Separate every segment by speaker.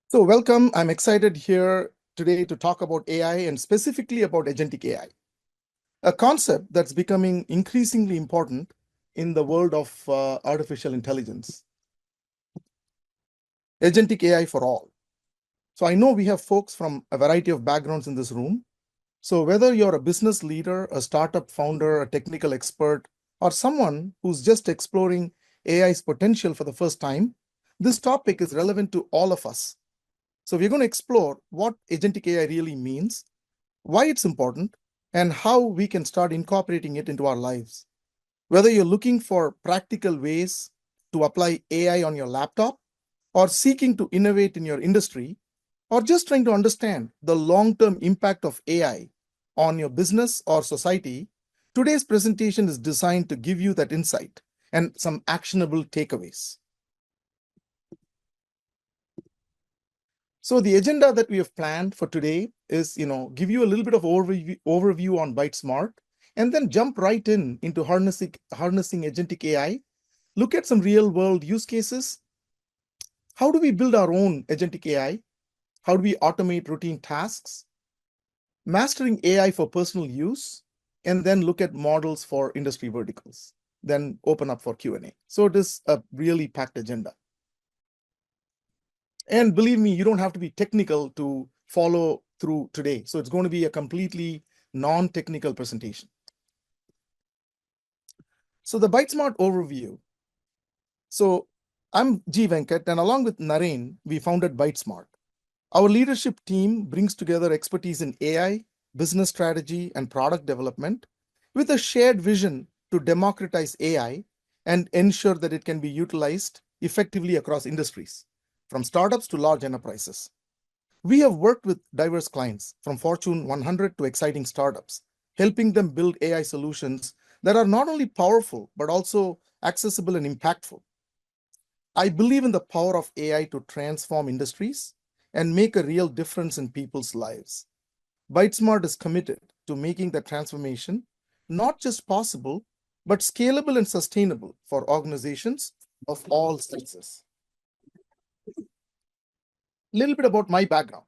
Speaker 1: So welcome. I'm excited here today to talk about AI and specifically about agentic AI, a concept that's becoming increasingly important in the world of artificial intelligence. Agentic AI for all. So I know we have folks from a variety of backgrounds in this room. So whether you're a business leader, a startup founder, a technical expert, or someone who's just exploring AI's potential for the first time, this topic is relevant to all of us. So we're going to explore what agentic AI really means, why it's important, and how we can start incorporating it into our lives. Whether you're looking for practical ways to apply AI on your laptop, or seeking to innovate in your industry, or just trying to understand the long-term impact of AI on your business or society, today's presentation is designed to give you that insight and some actionable takeaways. So the agenda that we have planned for today is, give you a little bit of overview on byteSmart, and then jump right into harnessing agentic AI, look at some real world use cases. How do we build our own agentic AI? How do we automate routine tasks? Mastering AI for personal use, and then look at models for industry verticals. Then open up for Q&A. So it is a really packed agenda. And believe me, you don't have to be technical to follow through today. So it's going to be a completely non-technical presentation. So the byteSmart overview. So I'm G. Venkat, and along with Naren, we founded byteSmart. Our leadership team brings together expertise in AI, business strategy, and product development with a shared vision to democratize AI and ensure that it can be utilized effectively across industries, from startups to large enterprises. We have worked with diverse clients, from Fortune 100 to exciting startups, helping them build AI solutions that are not only powerful, but also accessible and impactful. I believe in the power of AI to transform industries and make a real difference in people's lives. byteSmart is committed to making that transformation not just possible, but scalable and sustainable for organizations of all sizes. A little bit about my background.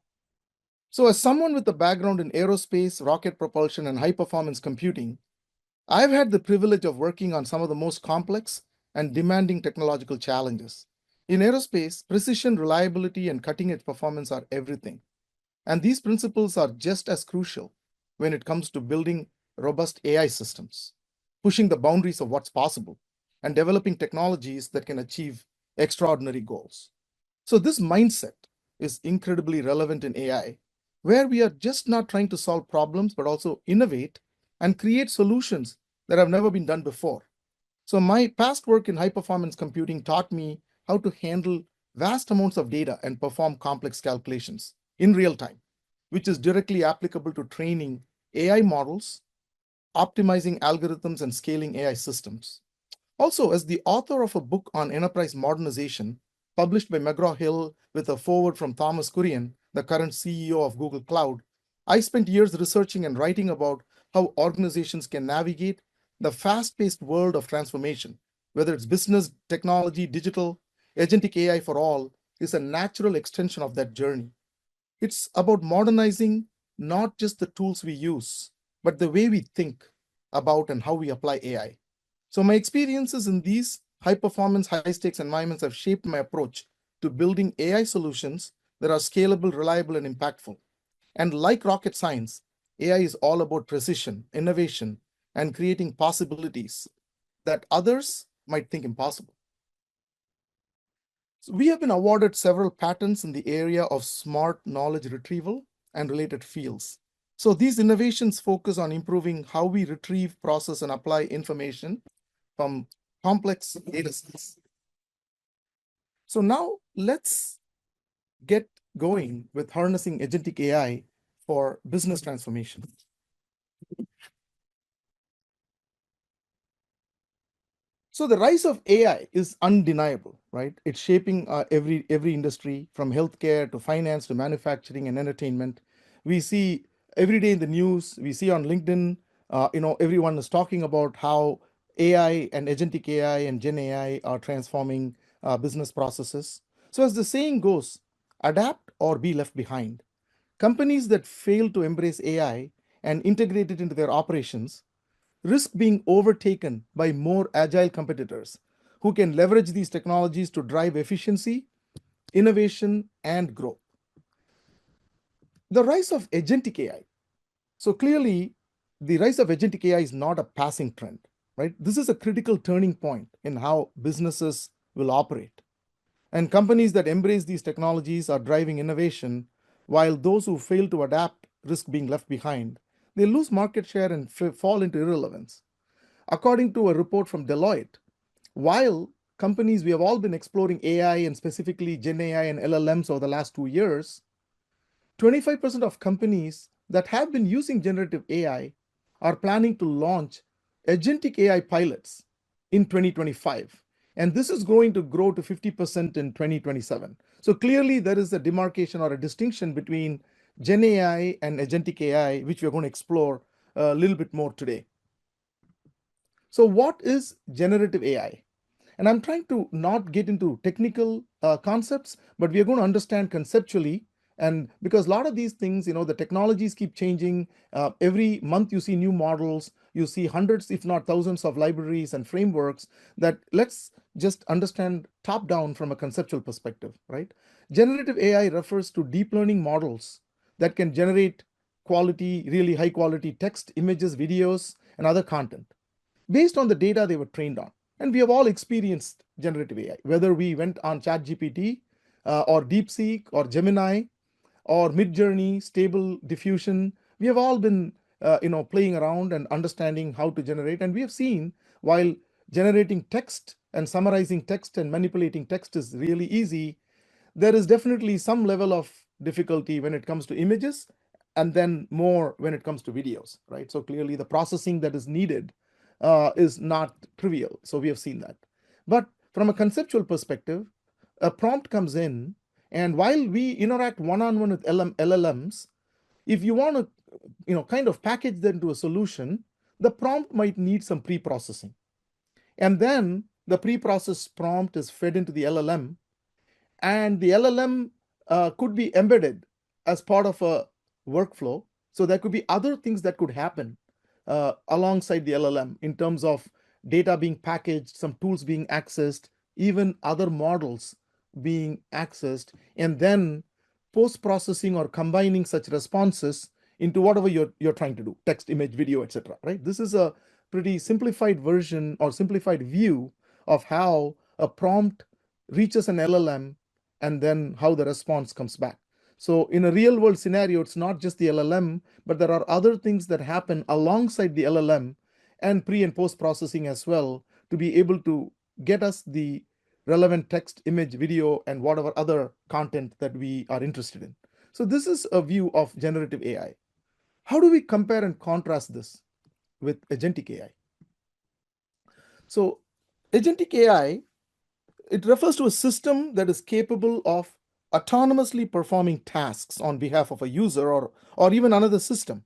Speaker 1: So as someone with a background in aerospace, rocket propulsion, and high-performance computing, I've had the privilege of working on some of the most complex and demanding technological challenges. In aerospace, precision, reliability, and cutting-edge performance are everything. And these principles are just as crucial when it comes to building robust AI systems, pushing the boundaries of what's possible, and developing technologies that can achieve extraordinary goals. So this mindset is incredibly relevant in AI, where we are just not trying to solve problems, but also innovate and create solutions that have never been done before. So my past work in high performance computing taught me how to handle vast amounts of data and perform complex calculations in real time, which is directly applicable to training AI models, optimizing algorithms, and scaling AI systems. Also, as the author of a book on enterprise modernization, published by McGraw-Hill with a foreword from Thomas Kurian, the current CEO of Google Cloud, I spent years researching and writing about how organizations can navigate the fast-paced world of transformation, whether it's business, technology, digital. Agentic AI for all is a natural extension of that journey. It's about modernizing not just the tools we use, but the way we think about and how we apply AI. So my experiences in these high-performance, high-stakes environments have shaped my approach to building AI solutions that are scalable, reliable, and impactful. And like rocket science, AI is all about precision, innovation, and creating possibilities that others might think impossible. So we have been awarded several patents in the area of smart knowledge retrieval and related fields. So these innovations focus on improving how we retrieve, process, and apply information from complex data sets. So now let's get going with harnessing agentic AI for business transformation. So the rise of AI is undeniable, right? It's shaping every industry, from healthcare to finance to manufacturing and entertainment. We see every day in the news, we see on LinkedIn, everyone is talking about how AI and agentic AI and Gen AI are transforming business processes. So as the saying goes, adapt or be left behind. Companies that fail to embrace AI and integrate it into their operations risk being overtaken by more agile competitors who can leverage these technologies to drive efficiency, innovation, and growth. The rise of agentic AI. So clearly, the rise of agentic AI is not a passing trend, right? This is a critical turning point in how businesses will operate. And companies that embrace these technologies are driving innovation, while those who fail to adapt risk being left behind. They lose market share and fall into irrelevance. According to a report from Deloitte, while companies, we have all been exploring AI and specifically Gen AI and LLMs over the last 2 years, 25% of companies that have been using generative AI are planning to launch agentic AI pilots in 2025. And this is going to grow to 50% in 2027. So clearly, there is a demarcation or a distinction between Gen AI and agentic AI, which we're going to explore a little bit more today. So, what is generative AI? And I'm trying to not get into technical concepts, but we are going to understand conceptually. And because a lot of these things, the technologies keep changing. Every month you see new models, you see hundreds, if not thousands, of libraries and frameworks that let's just understand top down from a conceptual perspective, right? Generative AI refers to deep learning models that can generate quality, really high quality text, images, videos, and other content based on the data they were trained on. And we have all experienced generative AI, whether we went on ChatGPT or Deepseek or Gemini or Midjourney, Stable Diffusion. We have all been playing around and understanding how to generate. And we have seen while generating text and summarizing text and manipulating text is really easy, there is definitely some level of difficulty when it comes to images and then more when it comes to videos, right? So clearly the processing that is needed is not trivial. So we have seen that. But from a conceptual perspective, a prompt comes in, and while we interact one-on-one with LLMs, if you want to kind of package that into a solution, the prompt might need some pre-processing. And then the pre-processed prompt is fed into the LLM, and the LLM could be embedded as part of a workflow. So there could be other things that could happen alongside the LLM in terms of data being packaged, some tools being accessed, even other models being accessed, and then post-processing or combining such responses into whatever you're trying to do, text, image, video, etc. Right? This is a pretty simplified version or simplified view of how a prompt reaches an LLM and then how the response comes back. So in a real world scenario, it's not just the LLM, but there are other things that happen alongside the LLM and pre and post processing as well to be able to get us the relevant text, image, video, and whatever other content that we are interested in. So this is a view of generative AI. How do we compare and contrast this with agentic AI? So agentic AI, it refers to a system that is capable of autonomously performing tasks on behalf of a user or even another system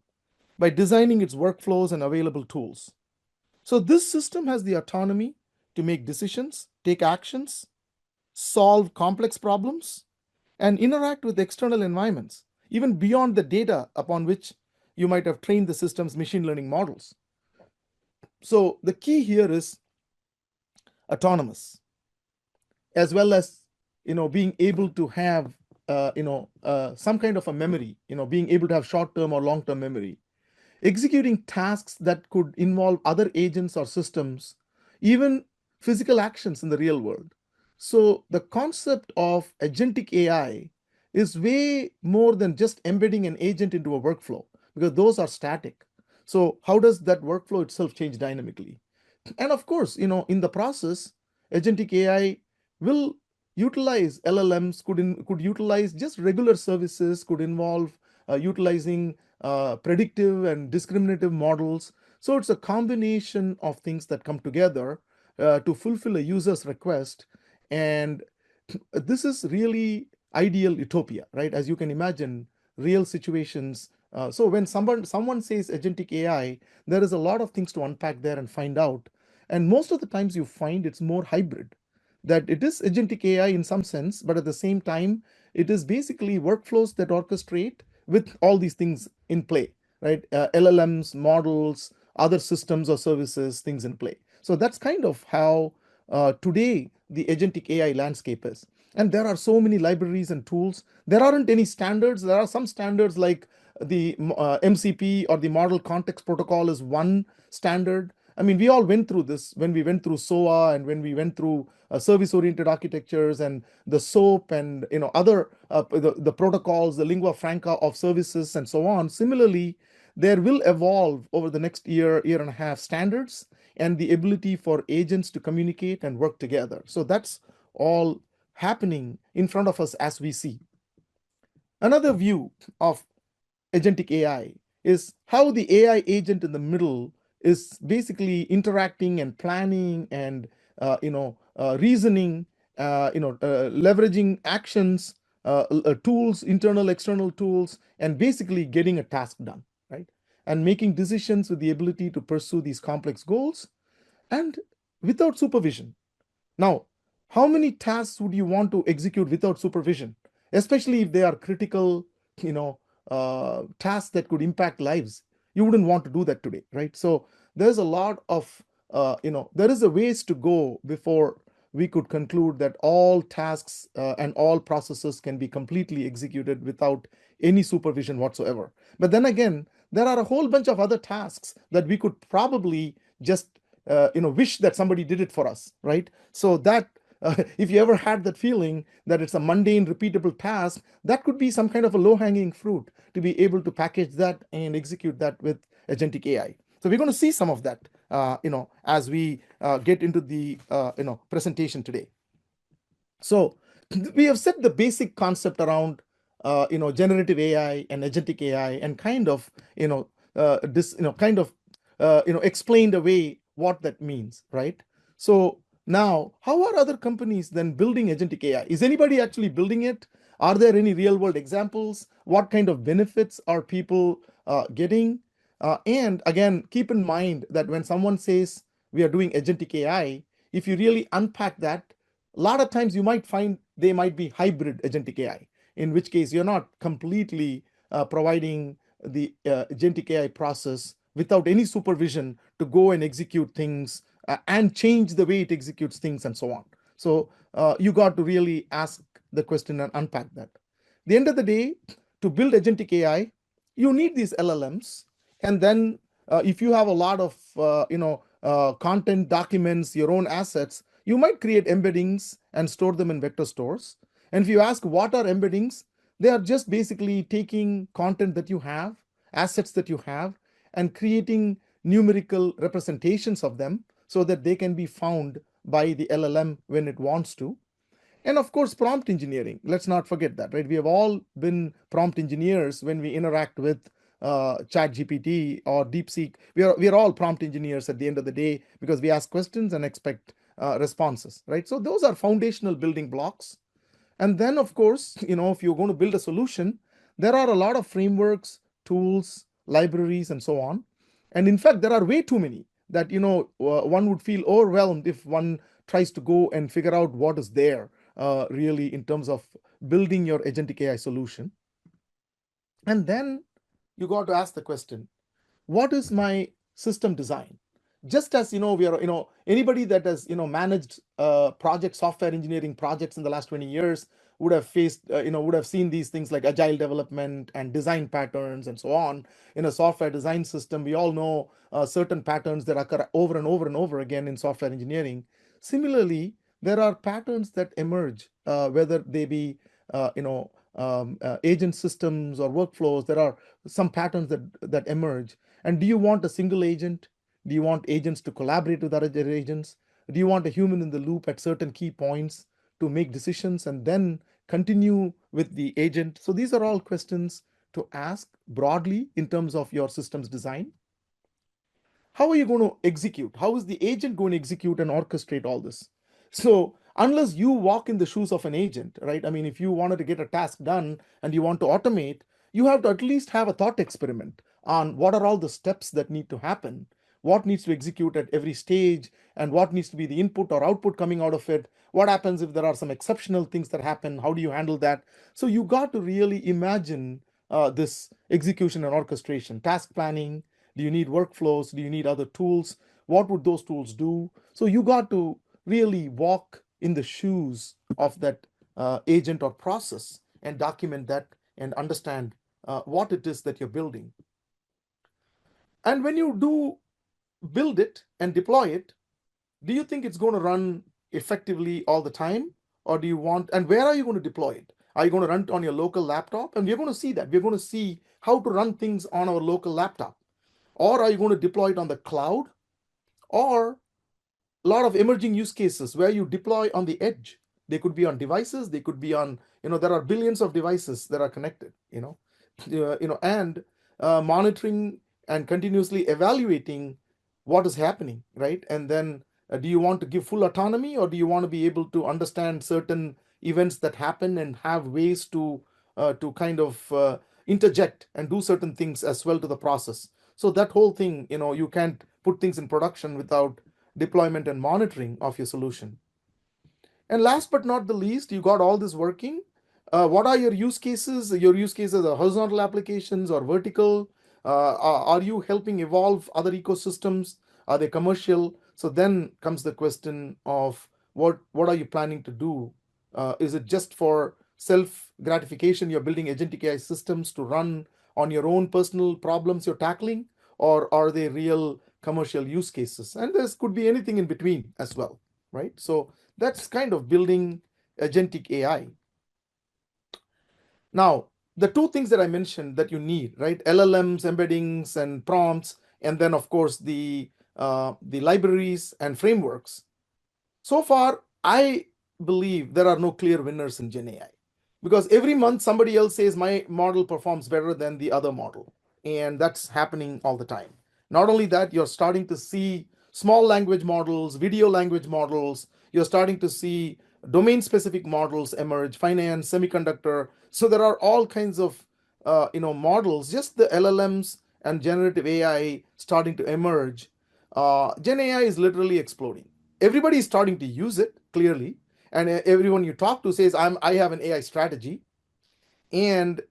Speaker 1: by designing its workflows and available tools. So this system has the autonomy to make decisions, take actions, solve complex problems, and interact with external environments, even beyond the data upon which you might have trained the system's machine learning models. So the key here is autonomous, as well as being able to have some kind of a memory, being able to have short-term or long-term memory, executing tasks that could involve other agents or systems, even physical actions in the real world. So the concept of agentic AI is way more than just embedding an agent into a workflow, because those are static. So how does that workflow itself change dynamically? And of course, in the process, agentic AI will utilize LLMs, could utilize just regular services, could involve utilizing predictive and discriminative models. So it's a combination of things that come together to fulfill a user's request. And this is really ideal utopia, right? As you can imagine, real situations. So when someone says agentic AI, there is a lot of things to unpack there and find out. And most of the times you find it's more hybrid, that it is agentic AI in some sense, but at the same time, It is basically workflows that orchestrate with all these things in play, right? LLMs, models, other systems or services, things in play. So that's kind of how today the agentic AI landscape is. And there are so many libraries and tools. There aren't any standards. There are some standards like the MCP or the Model Context Protocol is one standard. I mean, we all went through this when we went through SOA and when we went through service-oriented architectures and the SOAP and other the protocols, the lingua franca of services and so on. Similarly, there will evolve over the next year and a half standards and the ability for agents to communicate and work together. So that's all happening in front of us as we see. Another view of agentic AI is how the AI agent in the middle is basically interacting and planning and reasoning, leveraging actions, tools, internal, external tools, and basically getting a task done, right? And making decisions with the ability to pursue these complex goals and without supervision. Now, how many tasks would you want to execute without supervision, especially if they are critical, tasks that could impact lives? You wouldn't want to do that today, right? So there's a lot of, there is a ways to go before we could conclude that all tasks and all processes can be completely executed without any supervision whatsoever. But then again, there are a whole bunch of other tasks that we could probably just wish that somebody did it for us, right? So that if you ever had that feeling that it's a mundane, repeatable task, that could be some kind of a low-hanging fruit to be able to package that and execute that with agentic AI. So we're going to see some of that, as we get into the presentation today. So we have set the basic concept around generative AI and agentic AI, and kind of explained away what that means, right? So now, how are other companies then building agentic AI? Is anybody actually building it? Are there any real world examples? What kind of benefits are people getting? And again, keep in mind that when someone says we are doing agentic AI, if you really unpack that, a lot of times you might find they might be hybrid agentic AI, in which case you're not completely providing the agentic AI process without any supervision to go and execute things and change the way it executes things and so on. So you got to really ask the question and unpack that. At the end of the day, to build agentic AI, you need these LLMs. And then if you have a lot of content, documents, your own assets, you might create embeddings and store them in vector stores. And if you ask what are embeddings, they are just basically taking content that you have, assets that you have, and creating numerical representations of them so that they can be found by the LLM when it wants to. And of course, prompt engineering. Let's not forget that, right? We have all been prompt engineers when we interact with ChatGPT or Deepseek. We are all prompt engineers at the end of the day because we ask questions and expect responses, right? So those are foundational building blocks. And then, of course, if you're going to build a solution, there are a lot of frameworks, tools, libraries, and so on. And in fact, there are way too many that, one would feel overwhelmed if one tries to go and figure out what is there really in terms of building your agentic AI solution. And then you got to ask the question, what is my system design? Just as we are, anybody that has managed project software engineering projects in the last 20 years would have faced would have seen these things like agile development and design patterns and so on. In a software design system, we all know certain patterns that occur over and over and over again in software engineering. Similarly, there are patterns that emerge, whether they be agent systems or workflows. There are some patterns that emerge. And do you want a single agent? Do you want agents to collaborate with other agents? Do you want a human in the loop at certain key points to make decisions and then continue with the agent? So these are all questions to ask broadly in terms of your systems design. How are you going to execute? How is the agent going to execute and orchestrate all this? So unless you walk in the shoes of an agent, right? I mean, if you wanted to get a task done and you want to automate, you have to at least have a thought experiment on what are all the steps that need to happen. what needs to execute at every stage, and what needs to be the input or output coming out of it. What happens if there are some exceptional things that happen? How do you handle that? So you got to really imagine this execution and orchestration, task planning. Do you need workflows? Do you need other tools? What would those tools do? So you got to really walk in the shoes of that agent or process and document that and understand what it is that you're building. And when you do build it and deploy it, do you think it's going to run effectively all the time? Or do you want, and where are you going to deploy it? Are you going to run it on your local laptop? And we're going to see that. We're going to see how to run things on our local laptop. Or are you going to deploy it on the cloud? Or a lot of emerging use cases where you deploy on the edge. They could be on devices, they could be on, there are billions of devices that are connected, and monitoring and continuously evaluating what is happening, right? And then do you want to give full autonomy, or do you want to be able to understand certain events that happen and have ways to kind of interject and do certain things as well to the process? So that whole thing, you can't put things in production without deployment and monitoring of your solution. And last but not the least, you got all this working. What are your use cases? Your use cases are horizontal applications or vertical. Are you helping evolve other ecosystems? Are they commercial? So then comes the question of what are you planning to do? Is it just for self gratification? You're building agentic AI systems to run on your own personal problems you're tackling, or are they real commercial use cases? And this could be anything in between as well, right? So that's kind of building agentic AI. Now, the two things that I mentioned that you need, right? LLMs, embeddings, and prompts, and then of course the libraries and frameworks. So far, I believe there are no clear winners in Gen AI, because every month somebody else says my model performs better than the other model, and that's happening all the time. Not only that, you're starting to see small language models, video language models. You're starting to see domain specific models emerge, finance, semiconductor. So there are all kinds of models, just the LLMs and generative AI starting to emerge. Gen AI is literally exploding. Everybody is starting to use it clearly, and everyone you talk to says I have an AI strategy. And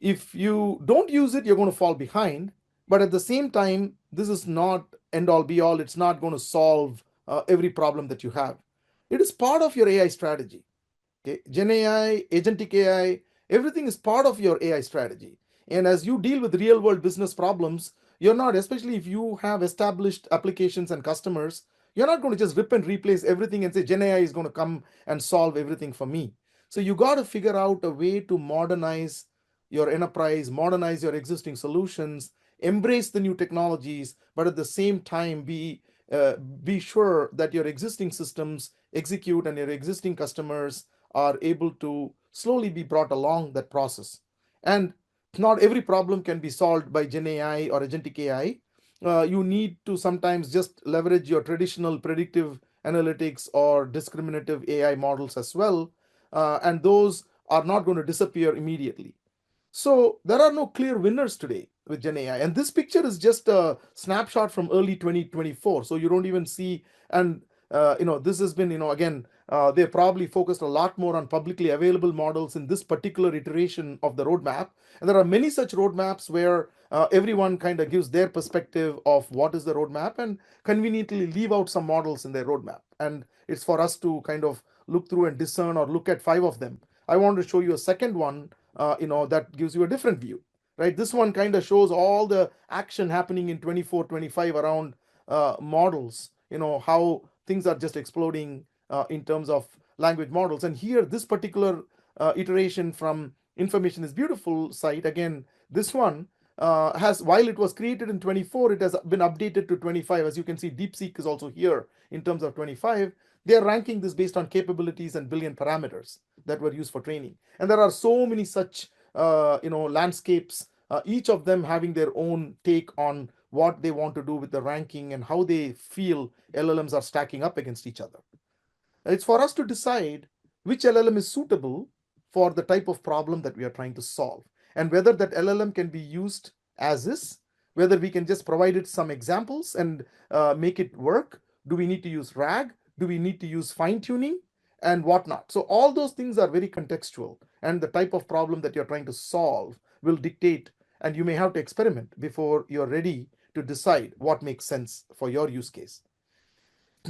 Speaker 1: if you don't use it, you're going to fall behind. But at the same time, this is not end all be all. It's not going to solve every problem that you have. It is part of your AI strategy. Okay, Gen AI, agentic AI, everything is part of your AI strategy. And as you deal with real world business problems, you're not, especially if you have established applications and customers, you're not going to just rip and replace everything and say Gen AI is going to come and solve everything for me. So you got to figure out a way to modernize your enterprise, modernize your existing solutions, embrace the new technologies, but at the same time be sure that your existing systems execute and your existing customers are able to slowly be brought along that process. And not every problem can be solved by Gen AI or agentic AI. You need to sometimes just leverage your traditional predictive analytics or discriminative AI models as well. And those are not going to disappear immediately. So there are no clear winners today with Gen AI. And this picture is just a snapshot from early 2024. So you don't even see, and this has been, again, they probably focused a lot more on publicly available models in this particular iteration of the roadmap. And there are many such roadmaps where everyone kind of gives their perspective of what is the roadmap and conveniently leave out some models in their roadmap. And it's for us to kind of look through and discern or look at 5 of them. I want to show you a second one, that gives you a different view, right? This one kind of shows all the action happening in 24, 25 around models, how things are just exploding in terms of language models. And here, this particular iteration from Information is Beautiful site, again, this one has, while it was created in 24, it has been updated to 25. As you can see, Deepseek is also here in terms of 25. They are ranking this based on capabilities and billion parameters that were used for training. And there are so many such landscapes, each of them having their own take on what they want to do with the ranking and how they feel LLMs are stacking up against each other. It's for us to decide which LLM is suitable for the type of problem that we are trying to solve, and whether that LLM can be used as is, whether we can just provide it some examples and make it work. Do we need to use RAG? Do we need to use fine tuning and whatnot? So all those things are very contextual, and the type of problem that you're trying to solve will dictate, and you may have to experiment before you're ready to decide what makes sense for your use case.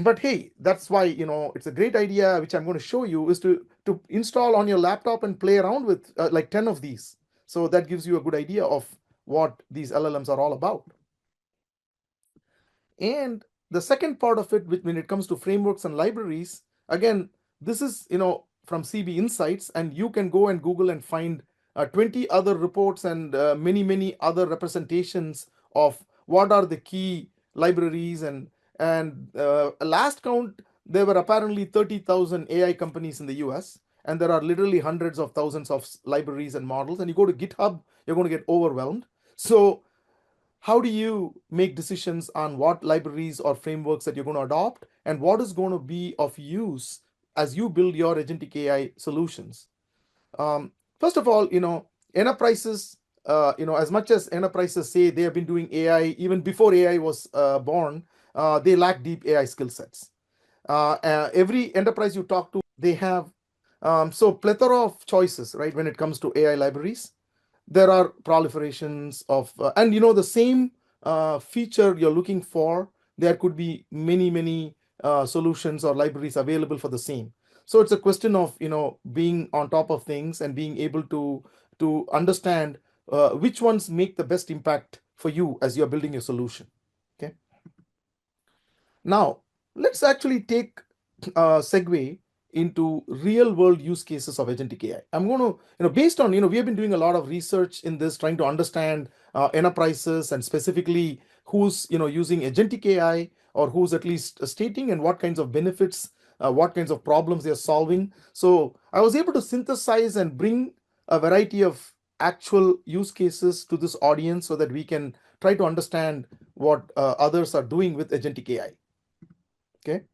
Speaker 1: But hey, that's why, it's a great idea, which I'm going to show you, is to install on your laptop and play around with like 10 of these. So that gives you a good idea of what these LLMs are all about. And the second part of it, when it comes to frameworks and libraries, again, this is from CB Insights, and you can go and Google and find 20 other reports and many other representations of what are the key libraries. And last count, there were apparently 30,000 AI companies in the US, and there are literally hundreds of thousands of libraries and models. And you go to GitHub, you're going to get overwhelmed. So how do you make decisions on what libraries or frameworks that you're going to adopt, and what is going to be of use as you build your agentic AI solutions? First of all, enterprises, as much as enterprises say they have been doing AI even before AI was born, they lack deep AI skill sets. Every enterprise you talk to, they have so plethora of choices, right? When it comes to AI libraries, there are proliferations of, and the same feature you're looking for, there could be many solutions or libraries available for the same. So it's a question of being on top of things and being able to understand which ones make the best impact for you as you're building your solution. Okay. Now let's actually take a segue into real world use cases of agentic AI. I'm going to, based on, we have been doing a lot of research in this, trying to understand enterprises, and specifically who's, using agentic AI, or who's at least stating, and what kinds of benefits, what kinds of problems they're solving. So I was able to synthesize and bring a variety of actual use cases to this audience so that we can try to understand what others are doing with agentic AI. Okay.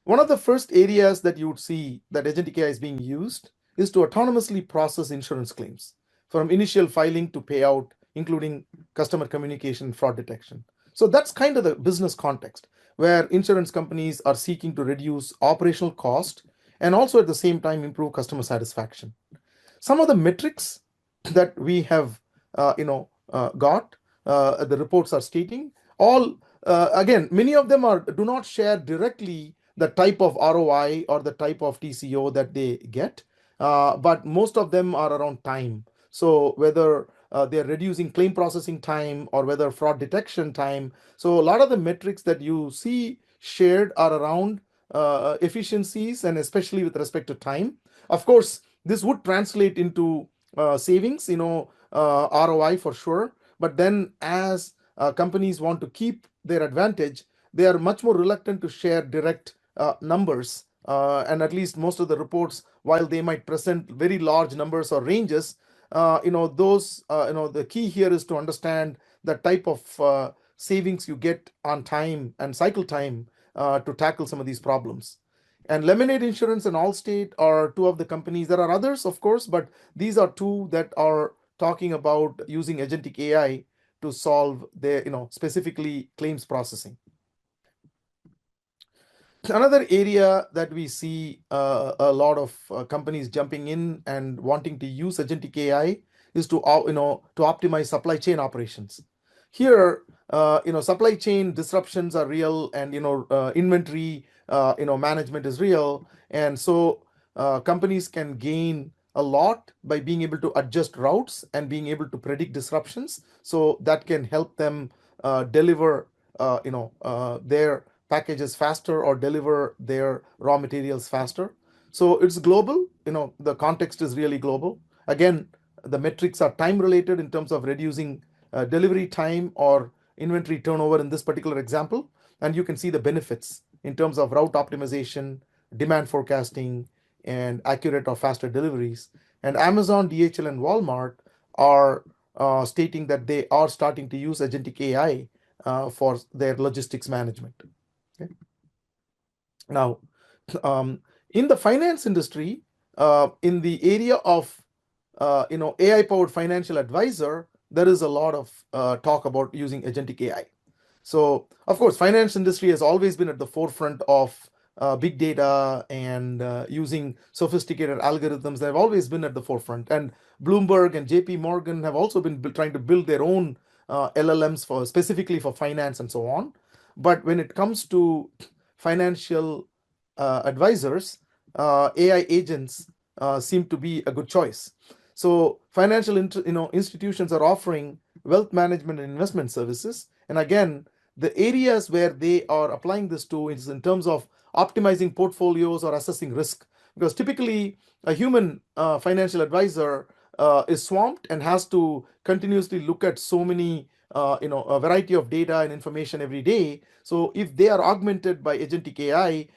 Speaker 1: One of the first areas that you would see that agentic AI is being used is to autonomously process insurance claims, from initial filing to payout, including customer communication and fraud detection. So that's kind of the business context, where insurance companies are seeking to reduce operational cost and also at the same time improve customer satisfaction. Some of the metrics that we have got, the reports are stating, all again, many of them do not share directly the type of ROI or the type of TCO that they get, but most of them are around time. So whether they're reducing claim processing time or whether fraud detection time. So a lot of the metrics that you see shared are around efficiencies, and especially with respect to time. Of course, this would translate into savings, ROI for sure. But then as companies want to keep their advantage, they are much more reluctant to share direct numbers. And at least most of the reports, while they might present very large numbers or ranges, the key here is to understand the type of savings you get on time and cycle time to tackle some of these problems. And Lemonade Insurance and Allstate are two of the companies. There are others, of course, but these are two that are talking about using agentic AI to solve their, specifically claims processing. Another area that we see a lot of companies jumping in and wanting to use agentic AI is to optimize supply chain operations. Here, supply chain disruptions are real, and inventory management is real, and so companies can gain a lot by being able to adjust routes and being able to predict disruptions. So that can help them deliver their packages faster or deliver their raw materials faster. So it's global. The context is really global. Again, the metrics are time related in terms of reducing delivery time or inventory turnover in this particular example. And you can see the benefits in terms of route optimization, demand forecasting, and accurate or faster deliveries. And Amazon, DHL, and Walmart are stating that they are starting to use agentic AI for their logistics management. Okay. Now, in the finance industry, in the area of AI-powered financial advisor, there is a lot of talk about using agentic AI. So, of course, finance industry has always been at the forefront of big data and using sophisticated algorithms. They've always been at the forefront. And Bloomberg and JP Morgan have also been trying to build their own LLMs for specifically for finance and so on. But when it comes to financial advisors, AI agents seem to be a good choice. So financial institutions are offering wealth management and investment services. And again, the areas where they are applying this to is in terms of optimizing portfolios or assessing risk. Because typically, a human financial advisor is swamped and has to continuously look at so many, a variety of data and information every day. So if they are augmented by agentic AI,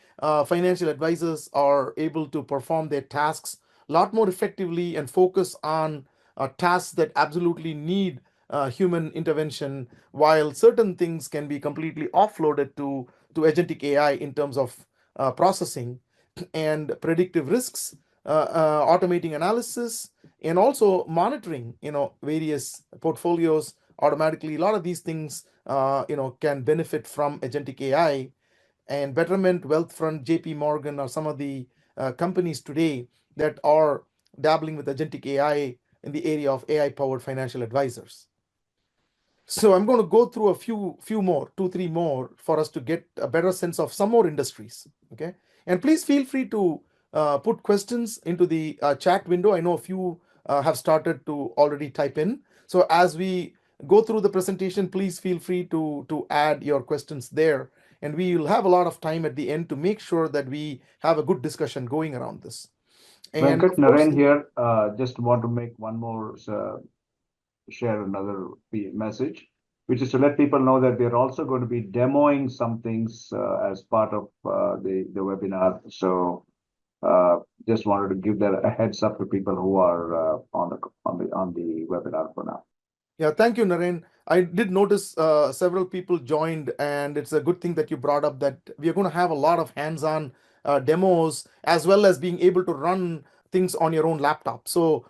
Speaker 1: financial advisors are able to perform their tasks a lot more effectively and focus on tasks that absolutely need human intervention, while certain things can be completely offloaded to agentic AI in terms of processing and predictive risks, automating analysis, and also monitoring, various portfolios automatically. A lot of these things, can benefit from agentic AI. And Betterment, Wealthfront, JP Morgan are some of the companies today that are dabbling with agentic AI in the area of AI powered financial advisors. So I'm going to go through a few more, two, three more, for us to get a better sense of some more industries. Okay, and please feel free to put questions into the chat window. I know a few have started to already type in. So as we go through the presentation, please feel free to add your questions there, and we will have a lot of time at the end to make sure that we have a good discussion going around this. And
Speaker 2: Venkat,
Speaker 1: of course,
Speaker 2: Naren here. Just want to make one more share another message, which is to let people know that we're also going to be demoing some things as part of the webinar. So just wanted to give that a heads up to people who are on the webinar for now.
Speaker 1: Yeah, thank you, Naren. I did notice several people joined, and it's a good thing that you brought up that we are going to have a lot of hands-on demos as well as being able to run things on your own laptop. So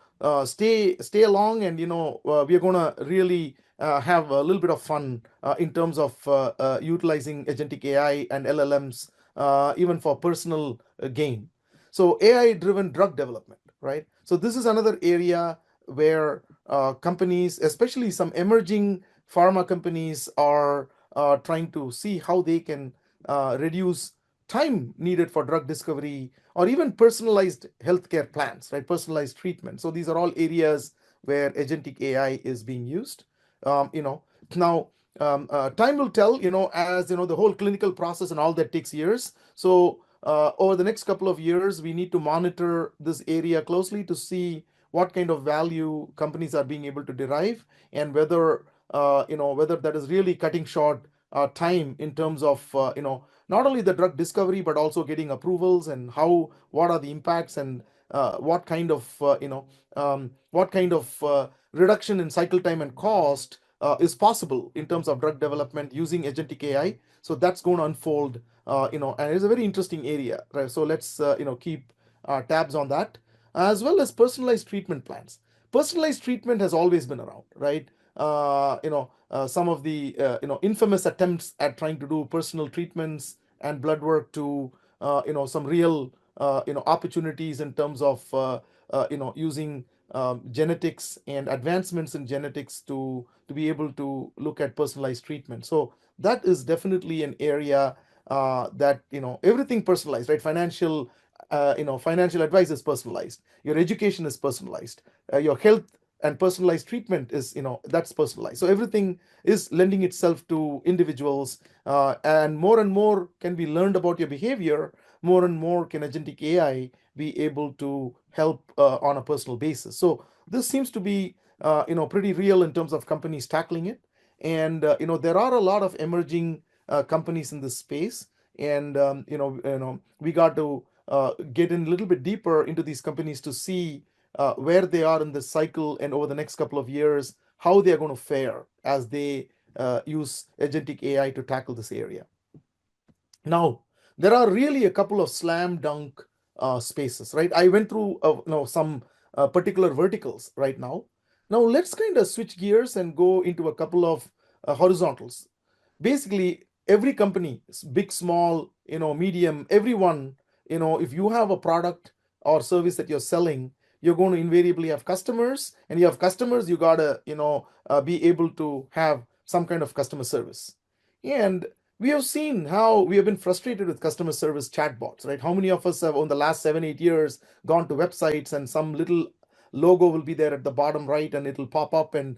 Speaker 1: stay along, and we are going to really have a little bit of fun in terms of utilizing agentic AI and LLMs even for personal gain. So AI-driven drug development, right? So this is another area where companies, especially some emerging pharma companies, are trying to see how they can reduce time needed for drug discovery or even personalized healthcare plans, right? Personalized treatment. So these are all areas where agentic AI is being used. Now time will tell. As the whole clinical process and all that takes years. So over the next couple of years, we need to monitor this area closely to see what kind of value companies are being able to derive, and whether that is really cutting short time in terms of not only the drug discovery but also getting approvals, and what are the impacts, and what kind of reduction in cycle time and cost is possible in terms of drug development using agentic AI. So that's going to unfold, and it's a very interesting area, right? So let's keep tabs on that, as well as personalized treatment plans. Personalized treatment has always been around, right? Some of the infamous attempts at trying to do personal treatments and blood work to some real opportunities in terms of using genetics and advancements in genetics to be able to look at personalized treatment. So that is definitely an area that everything personalized, right? Financial advice is personalized, your education is personalized, your health and personalized treatment is that's personalized. So everything is lending itself to individuals, and more can be learned about your behavior. More and more can agentic AI be able to help on a personal basis. So this seems to be pretty real in terms of companies tackling it. And there are a lot of emerging companies in this space. And we got to get in a little bit deeper into these companies to see where they are in this cycle, and over the next couple of years, how they are going to fare as they use agentic AI to tackle this area. Now, there are really a couple of slam dunk spaces, right? I went through some particular verticals right now. Now let's kind of switch gears and go into a couple of horizontals. Basically, every company, big, small, medium, everyone, if you have a product or service that you're selling, you're going to invariably have customers, and you have customers, you gotta, be able to have some kind of customer service. And we have seen how we have been frustrated with customer service chatbots, right? How many of us have, in the last 7, 8 years, gone to websites and some little logo will be there at the bottom right, and it'll pop up and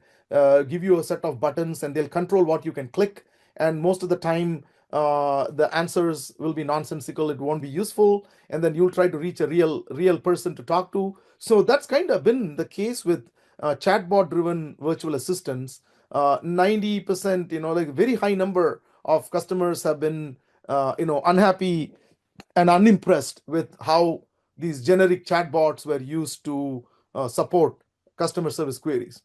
Speaker 1: give you a set of buttons, and they'll control what you can click. And most of the time, the answers will be nonsensical, it won't be useful, and then you'll try to reach a real person to talk to. So that's kind of been the case with chatbot driven virtual assistants. 90%, like very high number of customers have been unhappy and unimpressed with how these generic chatbots were used to support customer service queries.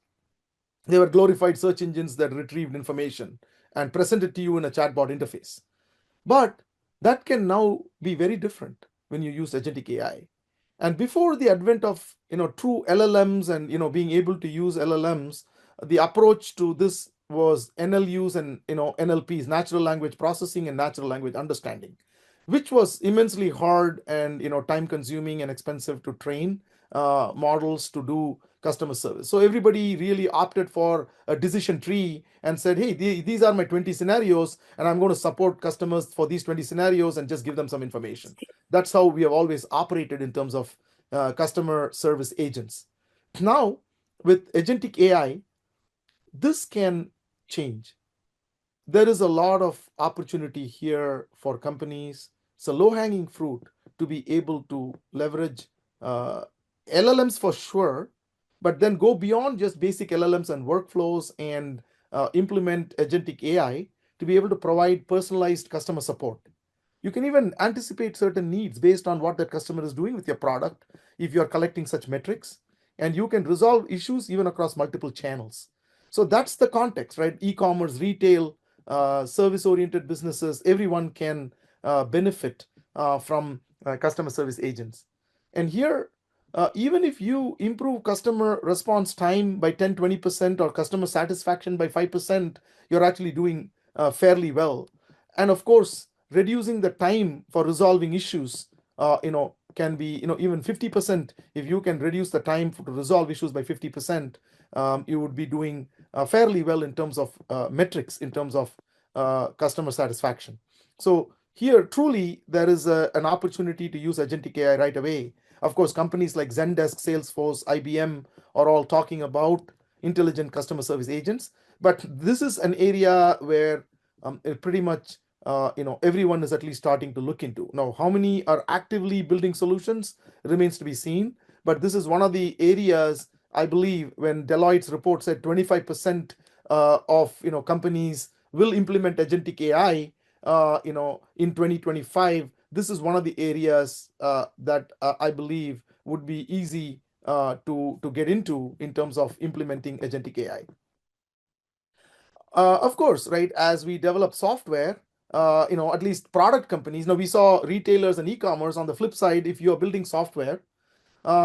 Speaker 1: They were glorified search engines that retrieved information and presented to you in a chatbot interface. But that can now be very different when you use agentic AI. And before the advent of true LLMs and being able to use LLMs, the approach to this was NLUs and NLPs, natural language processing and natural language understanding, which was immensely hard and time consuming and expensive to train models to do customer service. So everybody really opted for a decision tree and said, hey, these are my 20 scenarios, and I'm going to support customers for these 20 scenarios and just give them some information. That's how we have always operated in terms of customer service agents. Now, with agentic AI, this can change. There is a lot of opportunity here for companies. It's a low-hanging fruit to be able to leverage uh, LLMs for sure, but then go beyond just basic LLMs and workflows and implement agentic AI to be able to provide personalized customer support. You can even anticipate certain needs based on what that customer is doing with your product if you're collecting such metrics, and you can resolve issues even across multiple channels. So that's the context, right? E-commerce, retail, service-oriented businesses, everyone can benefit from customer service agents. And here, even if you improve customer response time by 10-20% or customer satisfaction by 5%, you're actually doing fairly well. And of course, reducing the time for resolving issues can be even 50%. If you can reduce the time to resolve issues by 50%, you would be doing fairly well in terms of metrics, in terms of customer satisfaction. So here, truly, there is an opportunity to use agentic AI right away. Of course, companies like Zendesk, Salesforce, IBM are all talking about intelligent customer service agents. But this is an area where pretty much everyone is at least starting to look into. Now, how many are actively building solutions remains to be seen. But this is one of the areas, I believe, when Deloitte's report said 25% of companies will implement agentic AI in 2025. This is one of the areas that I believe would be easy to get into in terms of implementing agentic AI. Of course, right, as we develop software, at least product companies, now we saw retailers and e-commerce. On the flip side, if you are building software,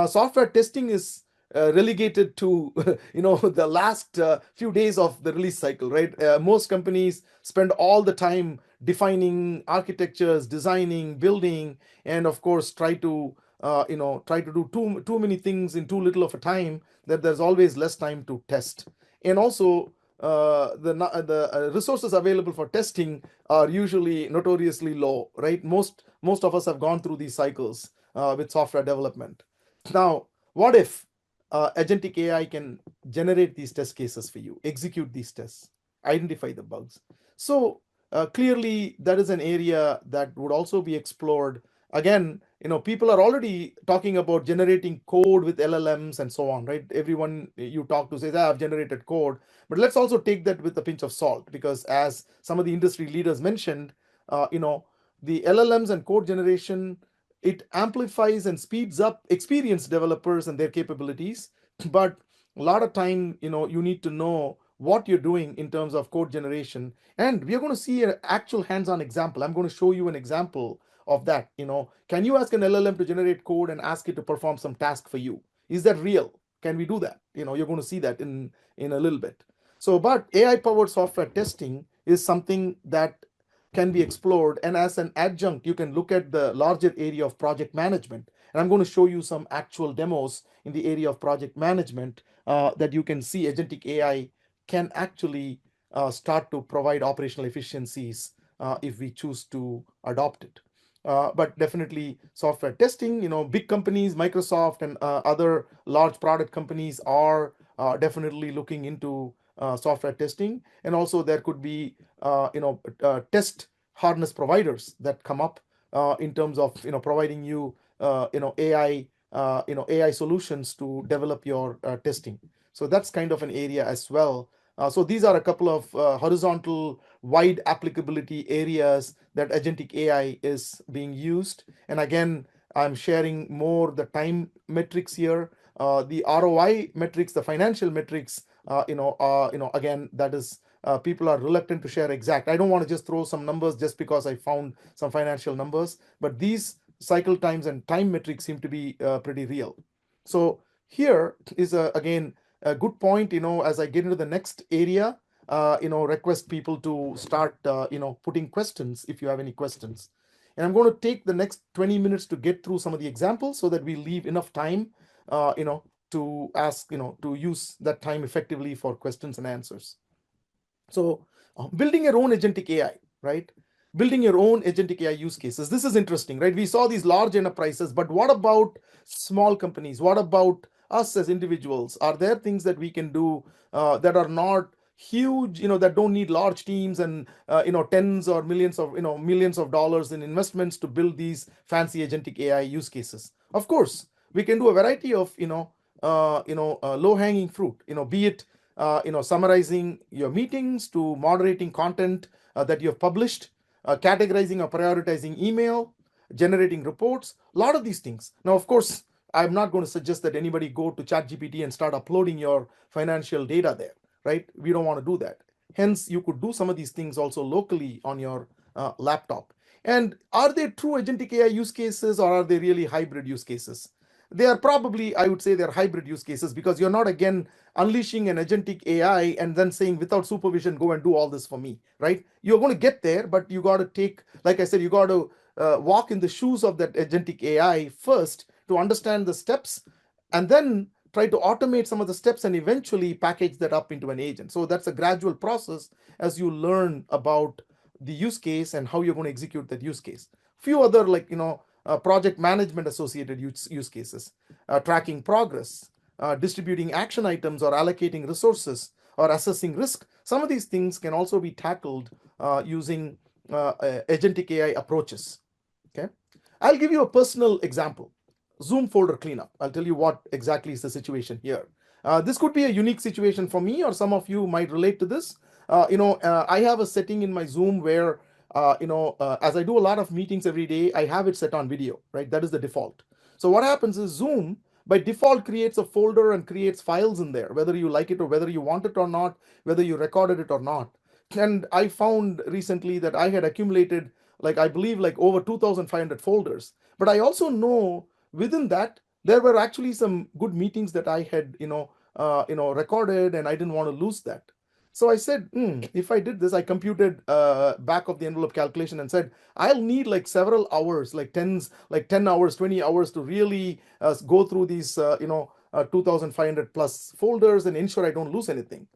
Speaker 1: software testing is relegated to the last few days of the release cycle, right? Most companies spend all the time defining architectures, designing, building, and of course try to do too many things in too little of a time, that there's always less time to test. And also the resources available for testing are usually notoriously low, right? Most of us have gone through these cycles with software development. Now, what if agentic AI can generate these test cases for you, execute these tests, identify the bugs? So clearly, that is an area that would also be explored. Again, people are already talking about generating code with LLMs and so on, right? Everyone you talk to says, I've generated code. But let's also take that with a pinch of salt, because as some of the industry leaders mentioned, uh, you know, the LLMs and code generation, it amplifies and speeds up experienced developers and their capabilities. But a lot of time, you need to know what you're doing in terms of code generation. And we are going to see an actual hands-on example. I'm going to show you an example of that. Can you ask an LLM to generate code and ask it to perform some task for you? Is that real? Can we do that? You're going to see that in a little bit. So, but AI powered software testing is something that can be explored, and as an adjunct you can look at the larger area of project management, and I'm going to show you some actual demos in the area of project management that you can see agentic AI can actually start to provide operational efficiencies if we choose to adopt it. But definitely software testing, big companies, Microsoft and other large product companies are definitely looking into software testing. And also there could be, test harness providers that come up in terms of, providing you, AI solutions to develop your testing. So that's kind of an area as well. So these are a couple of horizontal wide applicability areas that agentic AI is being used. And again, I'm sharing more the time metrics here, the ROI metrics, the financial metrics. Again, that is people are reluctant to share exact. I don't want to just throw some numbers just because I found some financial numbers, but these cycle times and time metrics seem to be pretty real. So here is again a good point. As I get into the next area, request people to start, putting questions if you have any questions. And I'm going to take the next 20 minutes to get through some of the examples so that we leave enough time, to ask, to use that time effectively for questions and answers. So, building your own agentic AI, right? Building your own agentic AI use cases. This is interesting, right? We saw these large enterprises, but what about small companies? What about us as individuals? Are there things that we can do that are not huge, that don't need large teams and tens or millions of dollars in investments to build these fancy agentic AI use cases? Of course, we can do a variety of low hanging fruit, be it summarizing your meetings to moderating content that you have published, categorizing or prioritizing email, generating reports, a lot of these things. Now, of course, I'm not going to suggest that anybody go to ChatGPT and start uploading your financial data there, right? We don't want to do that. Hence, you could do some of these things also locally on your laptop. And are they true agentic AI use cases, or are they really hybrid use cases? They are probably, I would say, they're hybrid use cases, because you're not again unleashing an agentic AI and then saying without supervision, go and do all this for me, right? You're going to get there, but you got to take, like I said, you got to walk in the shoes of that agentic AI first to understand the steps, and then try to automate some of the steps and eventually package that up into an agent. So that's a gradual process as you learn about the use case and how you're going to execute that use case. Few other, like, project management associated use cases, tracking progress, distributing action items, or allocating resources, or assessing risk. Some of these things can also be tackled using agentic AI approaches. Okay, I'll give you a personal example. Zoom folder cleanup. I'll tell you what exactly is the situation here. This could be a unique situation for me, or some of you might relate to this. I have a setting in my Zoom where, as I do a lot of meetings every day, I have it set on video, right? That is the default. So what happens is Zoom by default creates a folder and creates files in there, whether you like it or whether you want it or not, whether you recorded it or not. And I found recently that I had accumulated, like, I believe, like over 2,500 folders. But I also know within that there were actually some good meetings that I had, recorded, and I didn't want to lose that. So I said, if I did this, I computed back of the envelope calculation and said, I'll need like several hours, like 10 hours, 20 hours to really go through these, 2,500 plus folders and ensure I don't lose anything.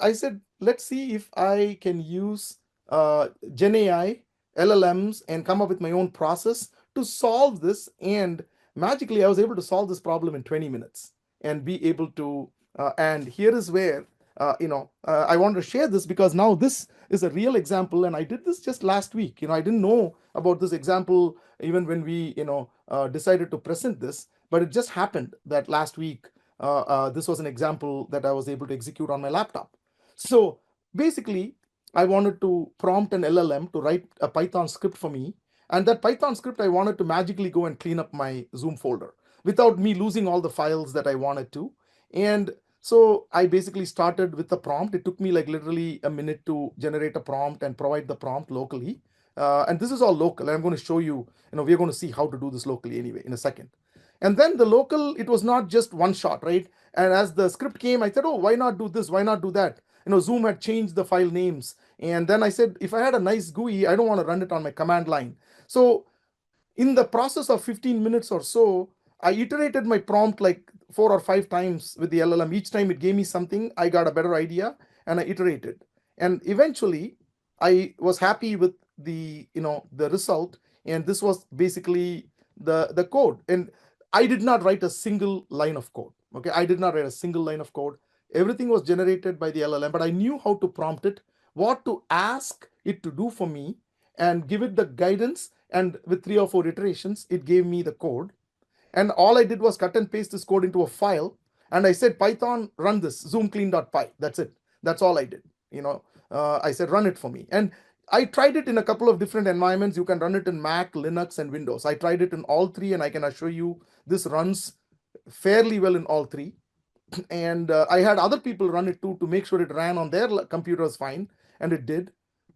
Speaker 1: I said, let's see if I can use Gen AI, LLMs, and come up with my own process to solve this. And magically, I was able to solve this problem in 20 minutes and be able to. And here is where, I wanted to share this because now this is a real example. And I did this just last week. I didn't know about this example even when we, decided to present this, but it just happened that last week this was an example that I was able to execute on my laptop. So basically, I wanted to prompt an LLM to write a Python script for me. And that Python script, I wanted to magically go and clean up my Zoom folder without me losing all the files that I wanted to. And so I basically started with the prompt. It took me like literally a minute to generate a prompt and provide the prompt locally. And this is all local. And I'm going to show you, we're going to see how to do this locally anyway in a second. And then the local, it was not just one shot, right? And as the script came, I said, oh, why not do this? Why not do that? Zoom had changed the file names. And then I said, if I had a nice GUI, I don't want to run it on my command line. So in the process of 15 minutes or so, I iterated my prompt like 4 or 5 times with the LLM. Each time it gave me something, I got a better idea, and I iterated. And eventually, I was happy with the result. And this was basically the code. And I did not write a single line of code. Okay, I did not write a single line of code. Everything was generated by the LLM, but I knew how to prompt it, what to ask it to do for me, and give it the guidance. And with 3 or 4 iterations, it gave me the code. And all I did was cut and paste this code into a file. And I said, Python, run this, zoomclean.py. That's it. That's all I did. I said, run it for me. And I tried it in a couple of different environments. You can run it in Mac, Linux, and Windows. I tried it in all three, and I can assure you this runs fairly well in all three. And I had other people run it too to make sure it ran on their computers fine, and it did.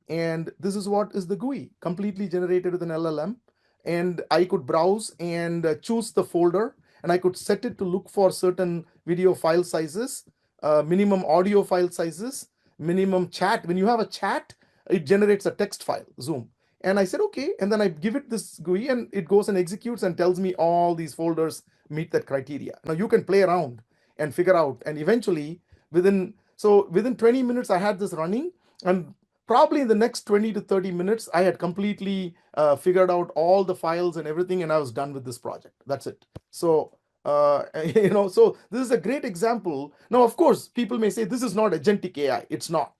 Speaker 1: And this is what is the GUI, completely generated with an LLM. And I could browse and choose the folder, and I could set it to look for certain video file sizes, minimum audio file sizes, minimum chat. When you have a chat, it generates a text file, Zoom. And I said, okay. And then I give it this GUI, and it goes and executes and tells me all these folders meet that criteria. Now you can play around and figure out. And eventually, within 20 minutes, I had this running. And probably in the next 20 to 30 minutes, I had completely figured out all the files and everything, and I was done with this project. That's it. So, so this is a great example. Now, of course, people may say this is not agentic AI. It's not.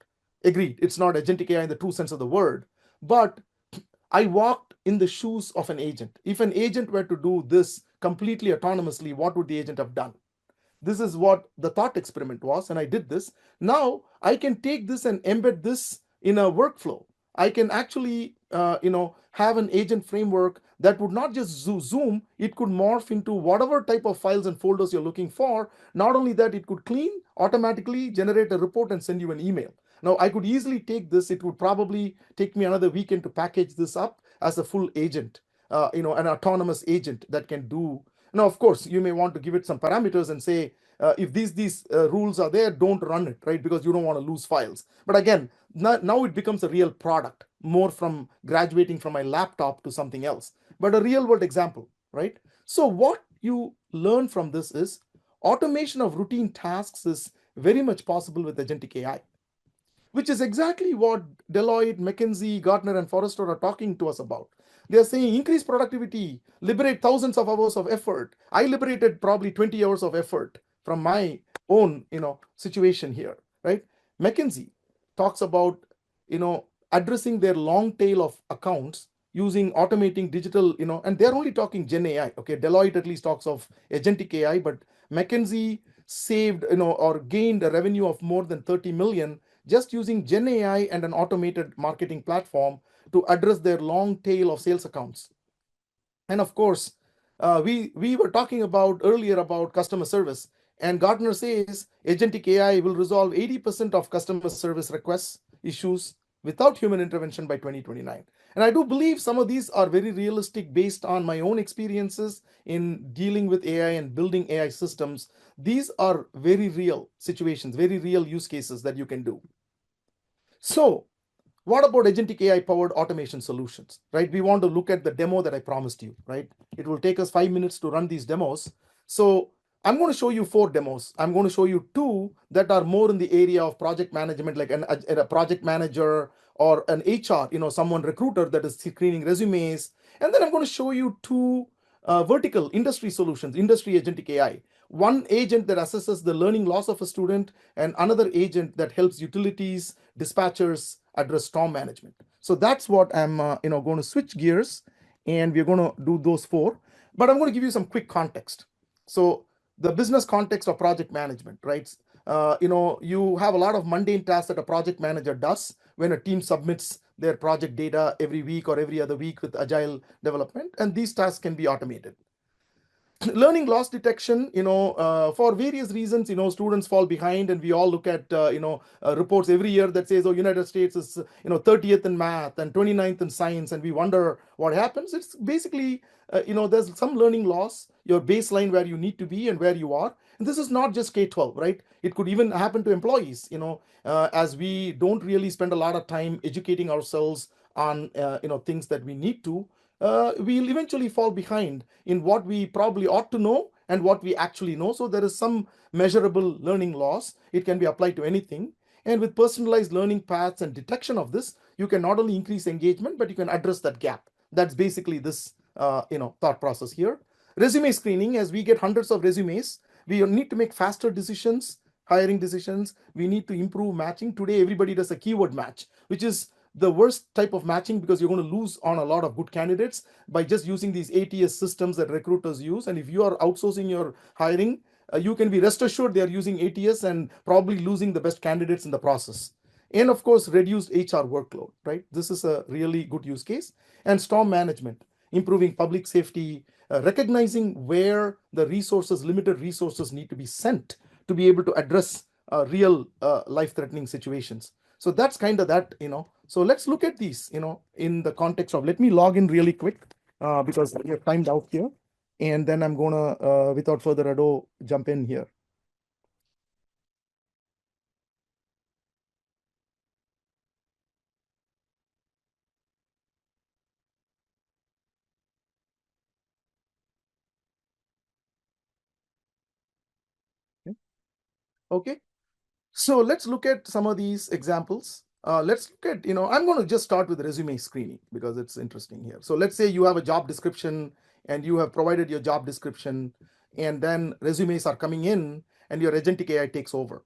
Speaker 1: Agreed. It's not agentic AI in the true sense of the word. But I walked in the shoes of an agent. If an agent were to do this completely autonomously, what would the agent have done? This is what the thought experiment was, and I did this. Now I can take this and embed this in a workflow. I can actually have an agent framework that would not just zoom, it could morph into whatever type of files and folders you're looking for. Not only that, it could clean, automatically generate a report, and send you an email. Now I could easily take this. It would probably take me another weekend to package this up as a full agent, an autonomous agent that can do. Now, of course, you may want to give it some parameters and say, if these rules are there, don't run it, right? Because you don't want to lose files. But again, now it becomes a real product, more from graduating from my laptop to something else, but a real world example, right? So what you learn from this is automation of routine tasks is very much possible with agentic AI, which is exactly what Deloitte, McKinsey, Gartner, and Forrester are talking to us about. They are saying increase productivity, liberate thousands of hours of effort. I liberated probably 20 hours of effort from my own, situation here, right? McKinsey talks about, addressing their long tail of accounts using automating digital, and they're only talking Gen AI. Okay, Deloitte at least talks of agentic AI, but McKinsey saved, or gained a revenue of more than 30 million just using Gen AI and an automated marketing platform to address their long tail of sales accounts. And of course, we were talking about earlier about customer service, and Gartner says agentic AI will resolve 80% of customer service requests issues without human intervention by 2029. And I do believe some of these are very realistic based on my own experiences in dealing with AI and building AI systems. These are very real situations, very real use cases that you can do. So, what about agentic AI powered automation solutions, right? We want to look at the demo that I promised you, right? It will take us 5 minutes to run these demos. So I'm going to show you 4 demos. I'm going to show you 2 that are more in the area of project management, like a project manager or an HR, someone recruiter that is screening resumes. And then I'm going to show you 2 vertical industry solutions, industry agentic AI. One agent that assesses the learning loss of a student, and another agent that helps utilities, dispatchers address storm management. So that's what I'm going to switch gears, and we're going to do those 4. But I'm going to give you some quick context. So the business context of project management, right? You have a lot of mundane tasks that a project manager does when a team submits their project data every week or every other week with agile development, and these tasks can be automated. Learning loss detection, for various reasons, students fall behind, and we all look at, reports every year that says, oh, United States is, 30th in math and 29th in science, and we wonder what happens. It's basically, there's some learning loss, your baseline where you need to be and where you are. And this is not just K-12, right? It could even happen to employees, as we don't really spend a lot of time educating ourselves on, things that we need to. We'll eventually fall behind in what we probably ought to know and what we actually know. So there is some measurable learning loss. It can be applied to anything. And with personalized learning paths and detection of this, you can not only increase engagement, but you can address that gap. That's basically this, thought process here. Resume screening, as we get hundreds of resumes, we need to make faster decisions, hiring decisions. We need to improve matching. Today, everybody does a keyword match, which is the worst type of matching, because you're going to lose on a lot of good candidates by just using these ATS systems that recruiters use. And if you are outsourcing your hiring, you can be rest assured they are using ATS and probably losing the best candidates in the process. And of course, reduced HR workload, right? This is a really good use case. And storm management, improving public safety, recognizing where the resources, limited resources, need to be sent to be able to address real life-threatening situations. So that's kind of that, So let's look at these, in the context of, let me log in really quick, because we have timed out here. And then I'm gonna, without further ado, jump in here. Okay. So let's look at some of these examples. Let's look at, I'm going to just start with resume screening because it's interesting here. So let's say you have a job description and you have provided your job description, and then resumes are coming in and your agentic AI takes over.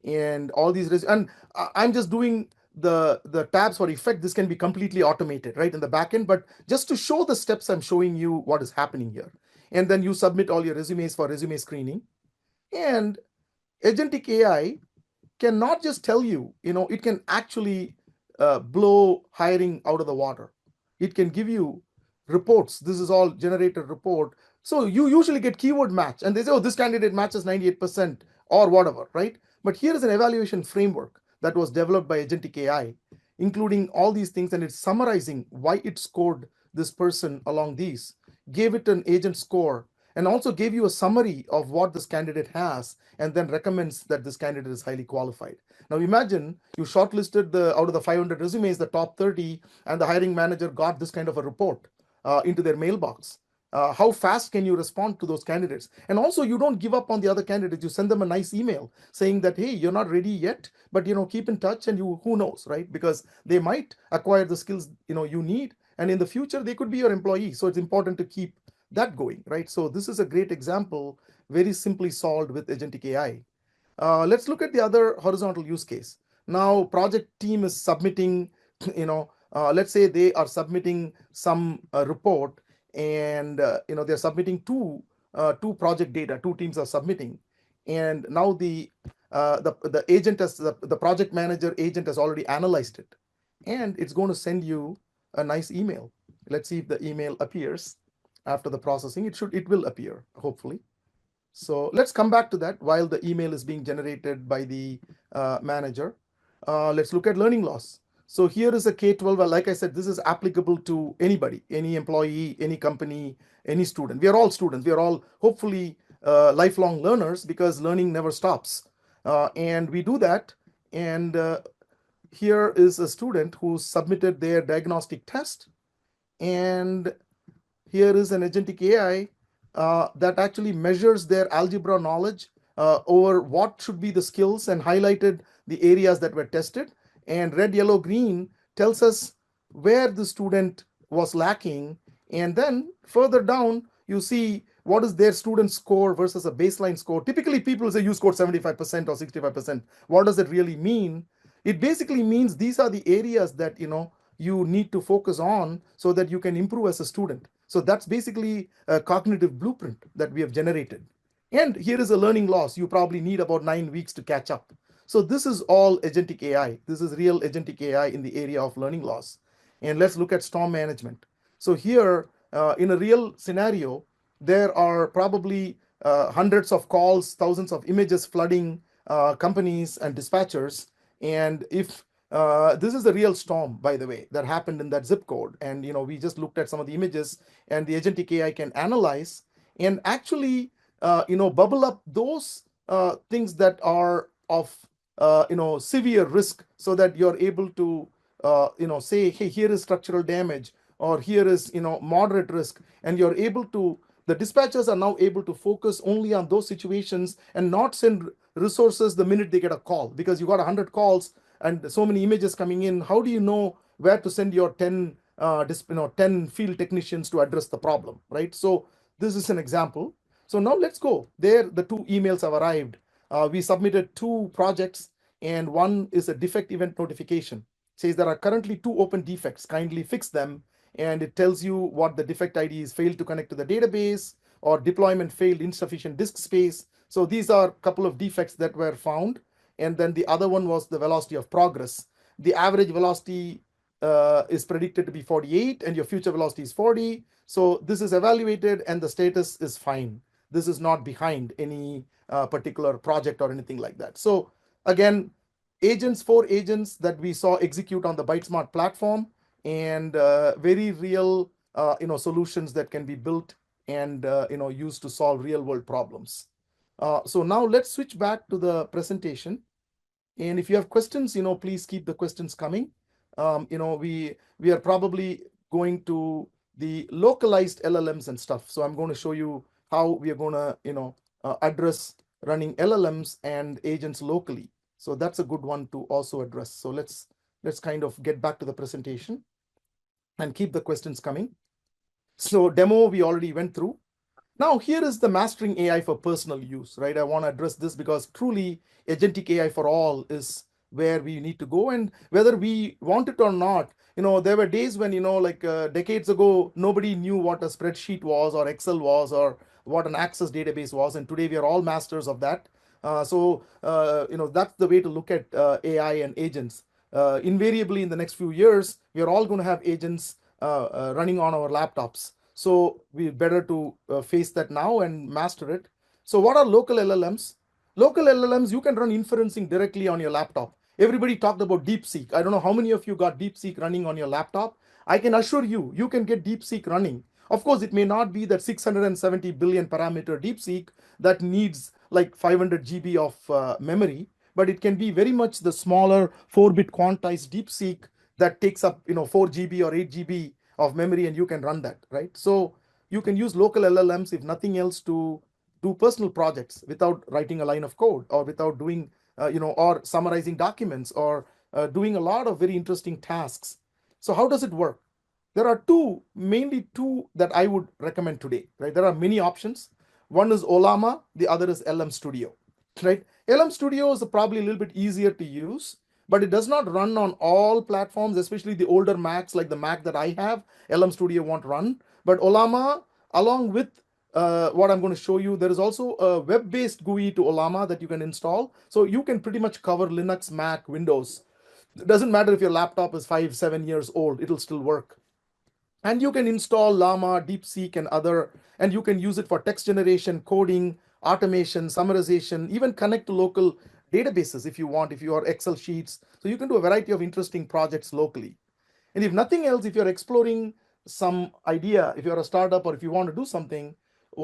Speaker 1: And all these, and I'm just doing the tabs for effect. This can be completely automated, right, in the backend, but just to show the steps, I'm showing you what is happening here. And then you submit all your resumes for resume screening. And agentic AI can not just tell you, it can actually blow hiring out of the water. It can give you reports. This is all generated report. So you usually get keyword match and they say, oh, this candidate matches 98% or whatever, right? But here is an evaluation framework that was developed by Agentic AI, including all these things, and it's summarizing why it scored this person along these, gave it an agent score, and also gave you a summary of what this candidate has, and then recommends that this candidate is highly qualified. Now imagine you shortlisted out of the 500 resumes, the top 30, and the hiring manager got this kind of a report into their mailbox. How fast can you respond to those candidates? And also, you don't give up on the other candidates. You send them a nice email saying that, hey, you're not ready yet, but keep in touch, and who knows, right? Because they might acquire the skills you need, and in the future they could be your employee. So it's important to keep that going, right? So this is a great example, very simply solved with agentic AI. Let's look at the other horizontal use case. Now, project team is submitting, let's say they are submitting some report, and they're submitting two project data. Two teams are submitting, and now the agent has the project manager agent has already analyzed it, and it's going to send you a nice email. Let's see if the email appears after the processing. It will appear, hopefully. So let's come back to that while the email is being generated by the manager. Let's look at learning loss. So here is a K-12. Like I said, this is applicable to anybody, any employee, any company, any student. We are all students. We are all hopefully lifelong learners, because learning never stops. And we do that. And here is a student who submitted their diagnostic test. And here is an agentic AI that actually measures their algebra knowledge over what should be the skills, and highlighted the areas that were tested. And red, yellow, green tells us where the student was lacking. And then further down, you see what is their student score versus a baseline score. Typically, people say you scored 75% or 65%. What does it really mean? It basically means these are the areas that you need to focus on so that you can improve as a student. So that's basically a cognitive blueprint that we have generated. And here is a learning loss. You probably need about 9 weeks to catch up. So this is all agentic AI. This is real agentic AI in the area of learning loss. And let's look at storm management. So here, in a real scenario, there are probably hundreds of calls, thousands of images flooding companies and dispatchers. And if this is the real storm, by the way, that happened in that zip code. And we just looked at some of the images, and the agentic AI can analyze and actually bubble up those things that are of severe risk, so that you're able to say, hey, here is structural damage, or here is moderate risk, and you're able to, the dispatchers are now able to focus only on those situations and not send resources the minute they get a call, because you got 100 calls and so many images coming in. How do you know where to send your 10 field technicians to address the problem, right? So this is an example. So now let's go there. The two emails have arrived. We submitted two projects, and one is a defect event notification. Says there are currently two open defects, kindly fix them. And it tells you what the defect ID is: failed to connect to the database, or deployment failed, insufficient disk space. So these are a couple of defects that were found. And then the other one was the velocity of progress. The average velocity is predicted to be 48, and your future velocity is 40. So this is evaluated, and the status is fine. This is not behind any particular project or anything like that. So again, four agents that we saw execute on the byteSmart platform, and very real solutions that can be built and used to solve real world problems. So now let's switch back to the presentation. And if you have questions, please keep the questions coming. We are probably going to the localized LLMs and stuff. So I'm going to show you how we are going to address running LLMs and agents locally. So that's a good one to also address. So let's kind of get back to the presentation and keep the questions coming. So demo we already went through. Now here is the mastering AI for personal use, right? I want to address this because truly agentic AI for all is where we need to go. And whether we want it or not, there were days when, like decades ago, nobody knew what a spreadsheet was, or Excel was, or what an Access database was. And today we are all masters of that. That's the way to look at AI and agents. Invariably in the next few years, we are all going to have agents running on our laptops. So we better to face that now and master it. So what are local LLMs? Local LLMs, you can run inferencing directly on your laptop. Everybody talked about Deepseek. I don't know how many of you got Deepseek running on your laptop. I can assure you, you can get Deepseek running. Of course, it may not be that 670 billion parameter Deepseek that needs like 500 GB of memory, but it can be very much the smaller 4-bit quantized Deepseek that takes up 4 GB or 8 GB of memory, and you can run that, right? So you can use local LLMs, if nothing else, to do personal projects without writing a line of code, or without doing or summarizing documents, or doing a lot of very interesting tasks. So how does it work? There are mainly two that I would recommend today, right? There are many options. One is Llama, the other is LM Studio, right? LM Studio is probably a little bit easier to use, but it does not run on all platforms, especially the older Macs, like the Mac that I have. LM Studio won't run. But Llama, along with what I'm going to show you, there is also a web-based GUI to Llama that you can install. So you can pretty much cover Linux, Mac, Windows. It doesn't matter if your laptop is 5-7 years old, it'll still work. And you can install Llama, Deepseek, and other, and you can use it for text generation, coding, automation, summarization, even connect to local databases if you want, if you are Excel sheets. So you can do a variety of interesting projects locally. And if nothing else, if you're exploring some idea, if you're a startup, or if you want to do something,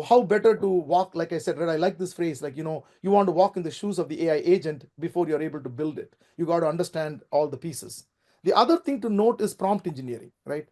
Speaker 1: how better to walk, like I said, right? I like this phrase, like, you want to walk in the shoes of the AI agent before you're able to build it. You got to understand all the pieces. The other thing to note is prompt engineering, right?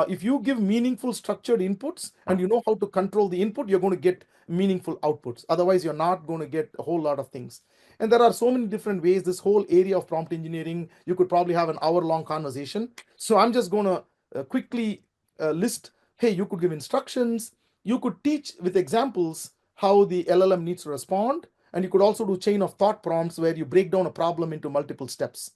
Speaker 1: If you give meaningful structured inputs and you know how to control the input, you're going to get meaningful outputs. Otherwise, you're not going to get a whole lot of things. And there are so many different ways. This whole area of prompt engineering, you could probably have an hour-long conversation. So I'm just going to quickly list, hey, you could give instructions. You could teach with examples how the LLM needs to respond. And you could also do chain of thought prompts where you break down a problem into multiple steps.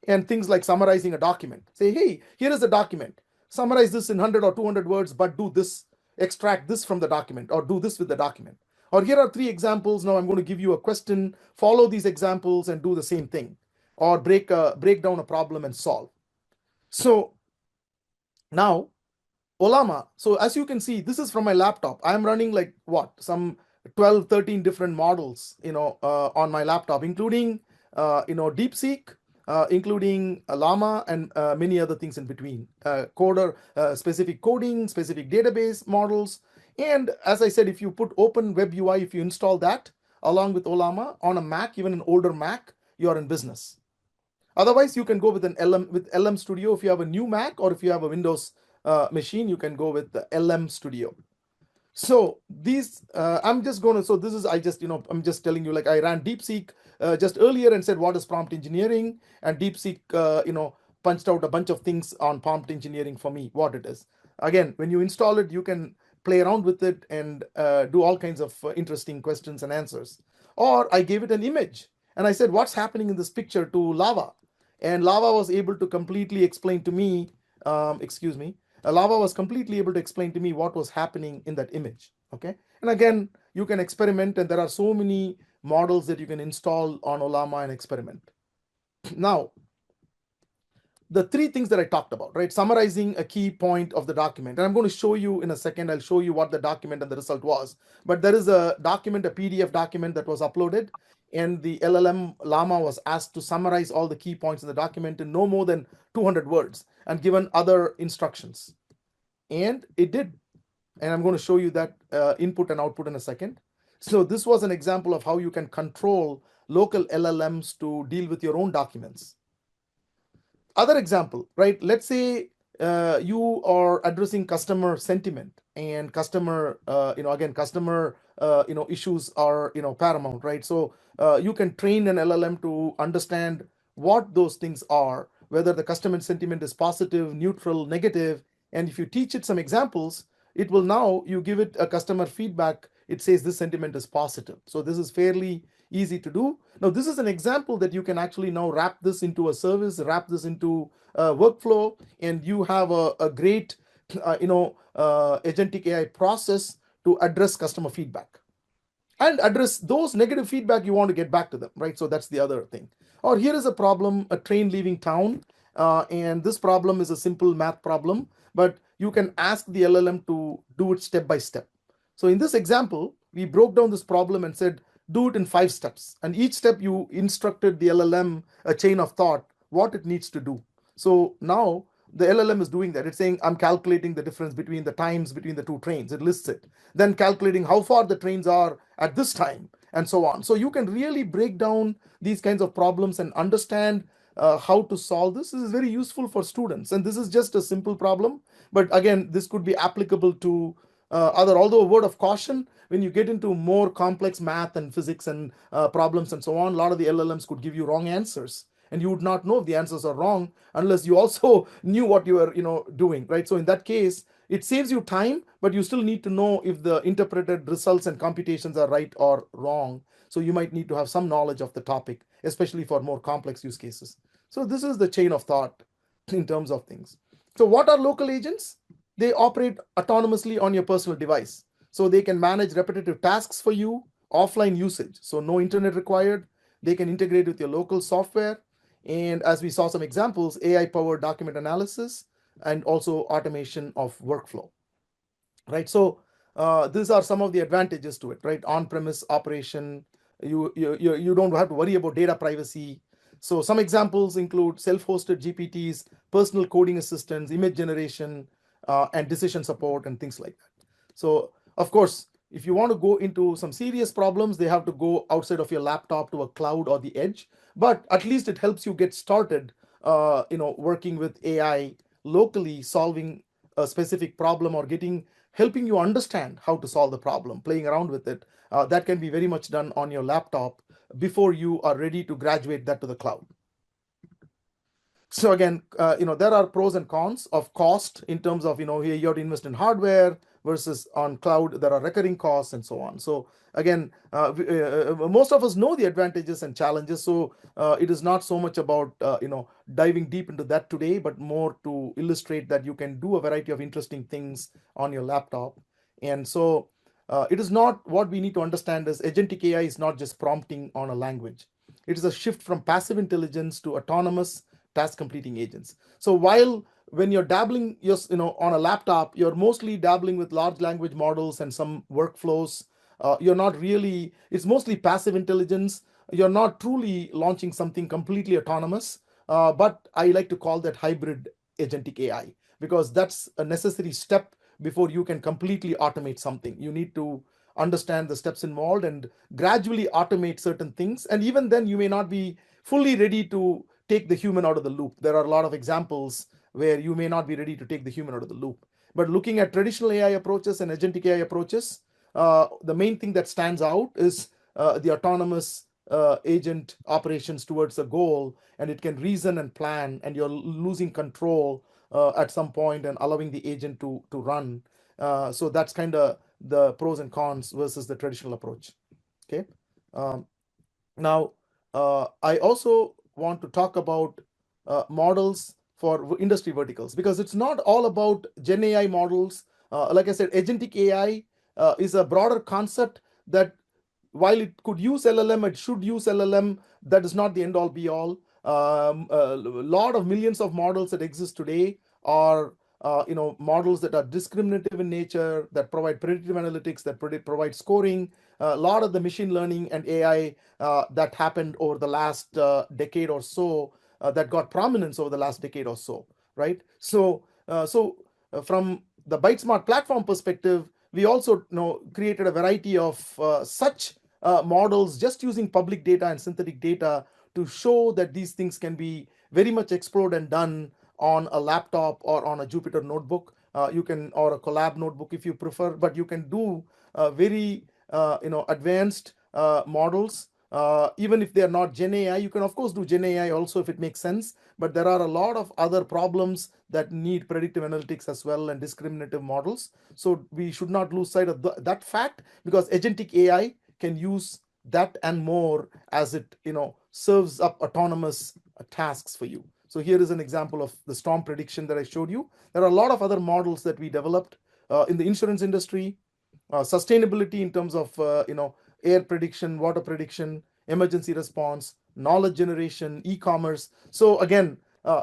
Speaker 1: And things like summarizing a document. Say, hey, here is the document. Summarize this in 100 or 200 words, but do this, extract this from the document, or do this with the document. Or here are 3 examples. Now I'm going to give you a question. Follow these examples and do the same thing. Or break down a problem and solve. So now Llama. So as you can see, this is from my laptop. I'm running like what, some 12, 13 different models, on my laptop, including, Deepseek, including Llama and many other things in between, coder, specific coding, specific database models. And as I said, if you put Open Web UI, if you install that along with Llama on a Mac, even an older Mac, you're in business. Otherwise, you can go with an LM with LM Studio if you have a new Mac, or if you have a Windows machine, you can go with the LM Studio. So these, I'm just going to, so this is, I just, I'm just telling you, like I ran Deepseek just earlier and said, what is prompt engineering? And Deepseek, punched out a bunch of things on prompt engineering for me, what it is. Again, when you install it, you can play around with it and do all kinds of interesting questions and answers. Or I gave it an image and I said, what's happening in this picture to Lava? And Lava was able to completely explain to me, excuse me, Lava was completely able to explain to me what was happening in that image. Okay. And again, you can experiment, and there are so many models that you can install on Llama and experiment. Now, the three things that I talked about, right? Summarizing a key point of the document. And I'm going to show you in a second, I'll show you what the document and the result was. But there is a document, a PDF document that was uploaded, and the LLM Llama was asked to summarize all the key points in the document in no more than 200 words and given other instructions. And it did. And I'm going to show you that input and output in a second. So this was an example of how you can control local LLMs to deal with your own documents. Other example, right? Let's say you are addressing customer sentiment and customer, again, customer, issues are, paramount, right? So you can train an LLM to understand what those things are, whether the customer sentiment is positive, neutral, negative. And if you teach it some examples, it will now, you give it a customer feedback, it says this sentiment is positive. So this is fairly easy to do. Now, this is an example that you can actually now wrap this into a service, wrap this into a workflow, and you have a great, agentic AI process to address customer feedback and address those negative feedback you want to get back to them, right? So that's the other thing. Or here is a problem, a train leaving town, and this problem is a simple math problem, but you can ask the LLM to do it step by step. So in this example, we broke down this problem and said, do it in 5 steps. And each step you instructed the LLM a chain of thought, what it needs to do. So now the LLM is doing that. It's saying, I'm calculating the difference between the times between the two trains. It lists it. Then calculating how far the trains are at this time, and so on. So you can really break down these kinds of problems and understand how to solve this. This is very useful for students. And this is just a simple problem. But again, this could be applicable to although a word of caution, when you get into more complex math and physics and problems and so on, a lot of the LLMs could give you wrong answers. And you would not know if the answers are wrong unless you also knew what you were, doing, right? So in that case, it saves you time, but you still need to know if the interpreted results and computations are right or wrong. So you might need to have some knowledge of the topic, especially for more complex use cases. So this is the chain of thought in terms of things. So what are local agents? They operate autonomously on your personal device. So they can manage repetitive tasks for you, offline usage. So no internet required. They can integrate with your local software. And as we saw some examples, AI powered document analysis and also automation of workflow, right? So these are some of the advantages to it, right? On-premise operation, you don't have to worry about data privacy. So some examples include self-hosted GPTs, personal coding assistants, image generation, and decision support and things like that. So of course, if you want to go into some serious problems, they have to go outside of your laptop to a cloud or the edge. But at least it helps you get started, working with AI locally, solving a specific problem or helping you understand how to solve the problem, playing around with it. That can be very much done on your laptop before you are ready to graduate that to the cloud. So again, there are pros and cons of cost in terms of, here you have to invest in hardware versus on cloud, there are recurring costs and so on. So again, most of us know the advantages and challenges. So it is not so much about, diving deep into that today, but more to illustrate that you can do a variety of interesting things on your laptop. And so it is not, what we need to understand is agentic AI is not just prompting on a language. It is a shift from passive intelligence to autonomous task completing agents. So while when you're dabbling on a laptop, you're mostly dabbling with large language models and some workflows. You're not really, it's mostly passive intelligence. You're not truly launching something completely autonomous. But I like to call that hybrid agentic AI, because that's a necessary step before you can completely automate something. You need to understand the steps involved and gradually automate certain things. And even then, you may not be fully ready to take the human out of the loop. There are a lot of examples where you may not be ready to take the human out of the loop. But looking at traditional AI approaches and agentic AI approaches, the main thing that stands out is the autonomous agent operations towards a goal, and it can reason and plan, and you're losing control at some point and allowing the agent to run. So that's kind of the pros and cons versus the traditional approach. Okay. Um, Now, I also want to talk about models for industry verticals, because it's not all about Gen AI models. Like I said, agentic AI is a broader concept that while it could use LLM, it should use LLM. That is not the end all be all. A lot of millions of models that exist today are models that are discriminative in nature, that provide predictive analytics, that provide scoring. A lot of the machine learning and AI that happened over the last decade or so, that got prominence over the last decade or so, right? So from the byteSmart platform perspective, we also created a variety of such models just using public data and synthetic data to show that these things can be very much explored and done on a laptop or on a Jupyter notebook. You can, or a Collab notebook if you prefer, but you can do very advanced models. Even if they are not Gen AI, you can of course do Gen AI also if it makes sense. But there are a lot of other problems that need predictive analytics as well, and discriminative models. So we should not lose sight of that fact, because agentic AI can use that and more as it serves up autonomous tasks for you. So here is an example of the storm prediction that I showed you. There are a lot of other models that we developed in the insurance industry, sustainability in terms of air prediction, water prediction, emergency response, knowledge generation, e-commerce. So again,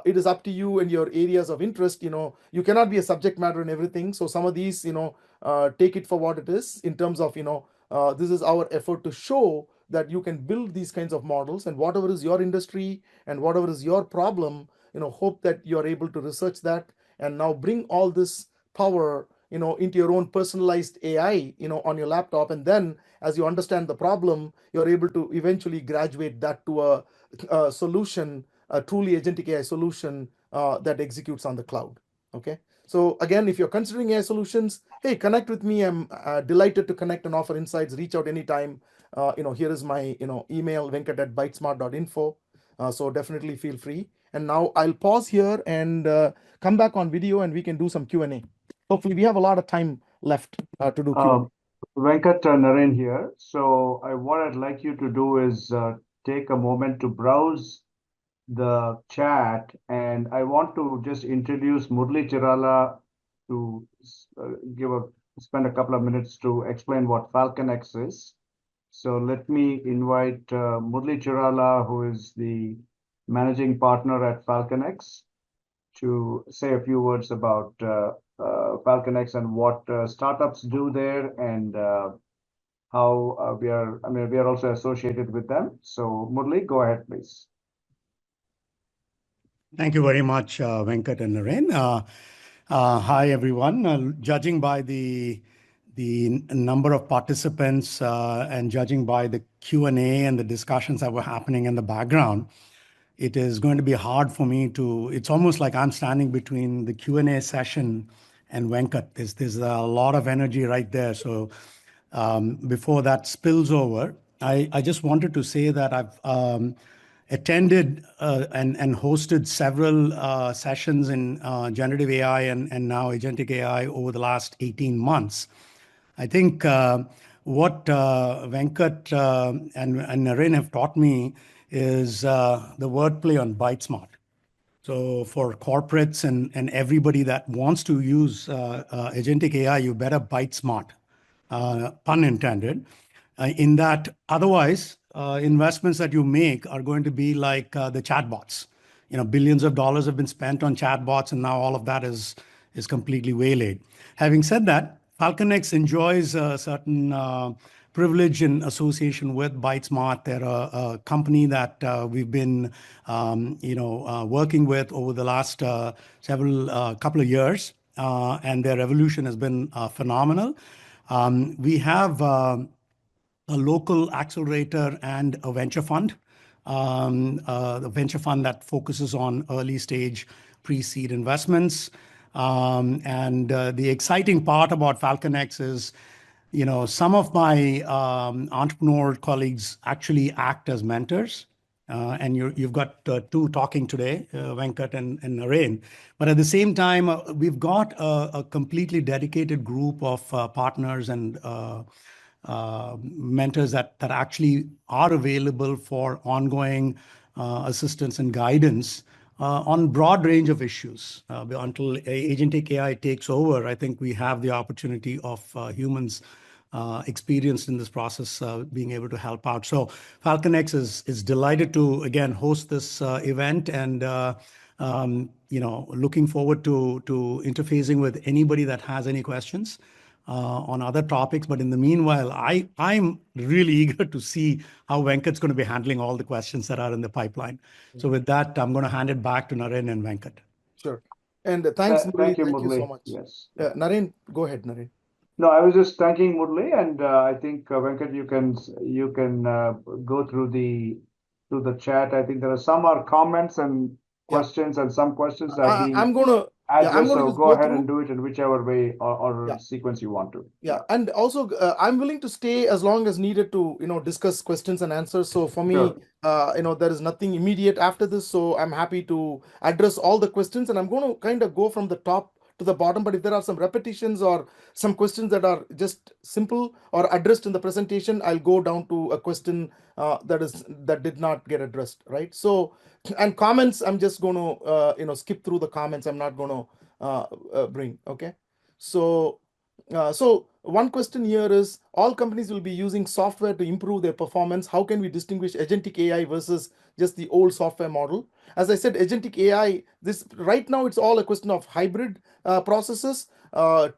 Speaker 1: it is up to you and your areas of interest. You cannot be a subject matter in everything. So some of these, take it for what it is in terms of this is our effort to show that you can build these kinds of models, and whatever is your industry and whatever is your problem, hope that you're able to research that and now bring all this power into your own personalized AI on your laptop. And then as you understand the problem, you're able to eventually graduate that to a solution, a truly agentic AI solution that executes on the cloud. Okay. So again, if you're considering AI solutions, hey, connect with me. I'm delighted to connect and offer insights. Reach out anytime. Here is my email, venkat@bytesmart.info. So definitely feel free. And now I'll pause here and come back on video, and we can do some Q&A. Hopefully we have a lot of time left to do Q&A.
Speaker 2: Venkat, Naren here. So what I'd like you to do is take a moment to browse the chat, and I want to just introduce Murli Chirala to spend a couple of minutes to explain what FalconX is. So let me invite Murli Chirala, who is the managing partner at FalconX, to say a few words about FalconX and what startups do there, and how we are also associated with them. So Murli, go ahead, please.
Speaker 3: Thank you very much, Venkat and Naren. Hi, everyone. Judging by the number of participants and judging by the Q&A and the discussions that were happening in the background, it is going to be hard for me to, it's almost like I'm standing between the Q&A session and Venkat. There's a lot of energy right there. So before that spills over, I just wanted to say that I've attended and hosted several sessions in generative AI and now agentic AI over the last 18 months. I think what Venkat and Naren have taught me is the wordplay on bytesmart. So for corporates and everybody that wants to use agentic AI, you better bytesmart, pun intended. In that, otherwise, investments that you make are going to be like the chatbots. billions of dollars have been spent on chatbots, and now all of that is completely waylaid. Having said that, FalconX enjoys a certain privilege in association with byteSmart. They're a company that we've been, working with over the last several couple of years, and their evolution has been phenomenal. We have a local accelerator and a venture fund. The venture fund that focuses on early stage pre-seed investments. And the exciting part about FalconX is, some of my entrepreneur colleagues actually act as mentors. And you've got two talking today, Venkat and Naren. But at the same time, we've got a completely dedicated group of partners and mentors that actually are available for ongoing assistance and guidance on broad range of issues. Until Agentic AI takes over, I think we have the opportunity of humans experienced in this process being able to help out. So FalconX is delighted to again host this event, and looking forward to interfacing with anybody that has any questions on other topics. But in the meanwhile, I'm really eager to see how Venkat's going to be handling all the questions that are in the pipeline. So with that, I'm going to hand it back to Naren and Venkat.
Speaker 1: Sure. And thanks, Murli.
Speaker 2: Thank you,
Speaker 1: Thank you so
Speaker 2: Murli.
Speaker 1: much.
Speaker 2: Yes.
Speaker 1: Naren, go ahead, Naren.
Speaker 2: No, I was just thanking Murli, and I think Venkat, you can go through the chat. I think there are some comments and questions, and some questions that are being
Speaker 1: I'm gonna
Speaker 2: addressed. So
Speaker 1: just
Speaker 2: go
Speaker 1: go
Speaker 2: ahead
Speaker 1: through
Speaker 2: and do it in whichever way or sequence you want to.
Speaker 1: And also I'm willing to stay as long as needed to discuss questions and answers. So for me, there is nothing immediate after this, so I'm happy to address all the questions, and I'm going to kind of go from the top to the bottom. But if there are some repetitions or some questions that are just simple or addressed in the presentation, I'll go down to a question that did not get addressed, right? So, and comments, I'm just going to skip through the comments. I'm not going to bring. Okay, so one question here is, all companies will be using software to improve their performance. How can we distinguish agentic AI versus just the old software model? As I said, agentic AI, this right now it's all a question of hybrid processes.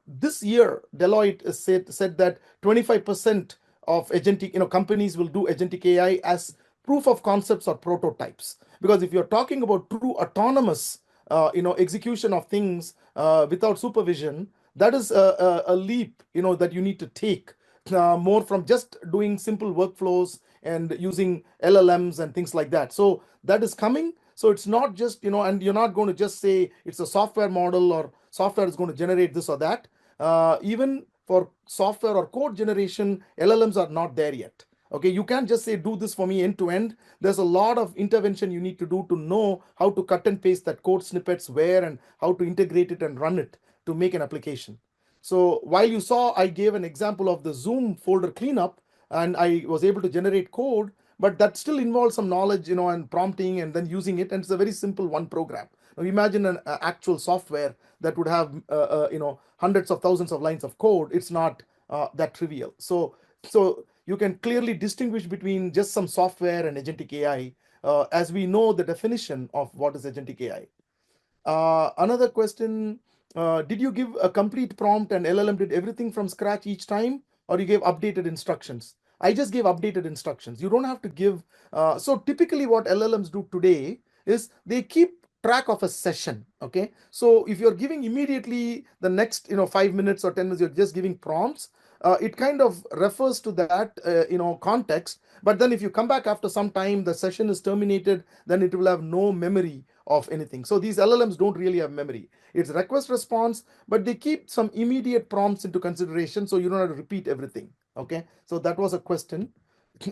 Speaker 1: This year, Deloitte said that 25% of agentic, companies will do agentic AI as proof of concepts or prototypes. Because if you're talking about true autonomous, execution of things without supervision, that is a leap, that you need to take more from just doing simple workflows and using LLMs and things like that. So that is coming. So it's not just, and you're not going to just say it's a software model or software is going to generate this or that. Even for software or code generation, LLMs are not there yet. Okay, you can't just say, do this for me end to end. There's a lot of intervention you need to do to know how to cut and paste that code snippets where and how to integrate it and run it to make an application. So while you saw, I gave an example of the Zoom folder cleanup, and I was able to generate code, but that still involves some knowledge, and prompting and then using it. And it's a very simple one program. Now imagine an actual software that would have, hundreds of thousands of lines of code. It's not that trivial. So you can clearly distinguish between just some software and agentic AI, as we know the definition of what is agentic AI. Another question, did you give a complete prompt and LLM did everything from scratch each time, or you gave updated instructions? I just gave updated instructions. You don't have to give. So typically what LLMs do today is they keep track of a session. Okay, so if you're giving immediately the next 5 minutes or 10 minutes, you're just giving prompts. It kind of refers to that context. But then if you come back after some time, the session is terminated, then it will have no memory of anything. So these LLMs don't really have memory. It's request response, but they keep some immediate prompts into consideration, so you don't have to repeat everything. Okay, so that was a question.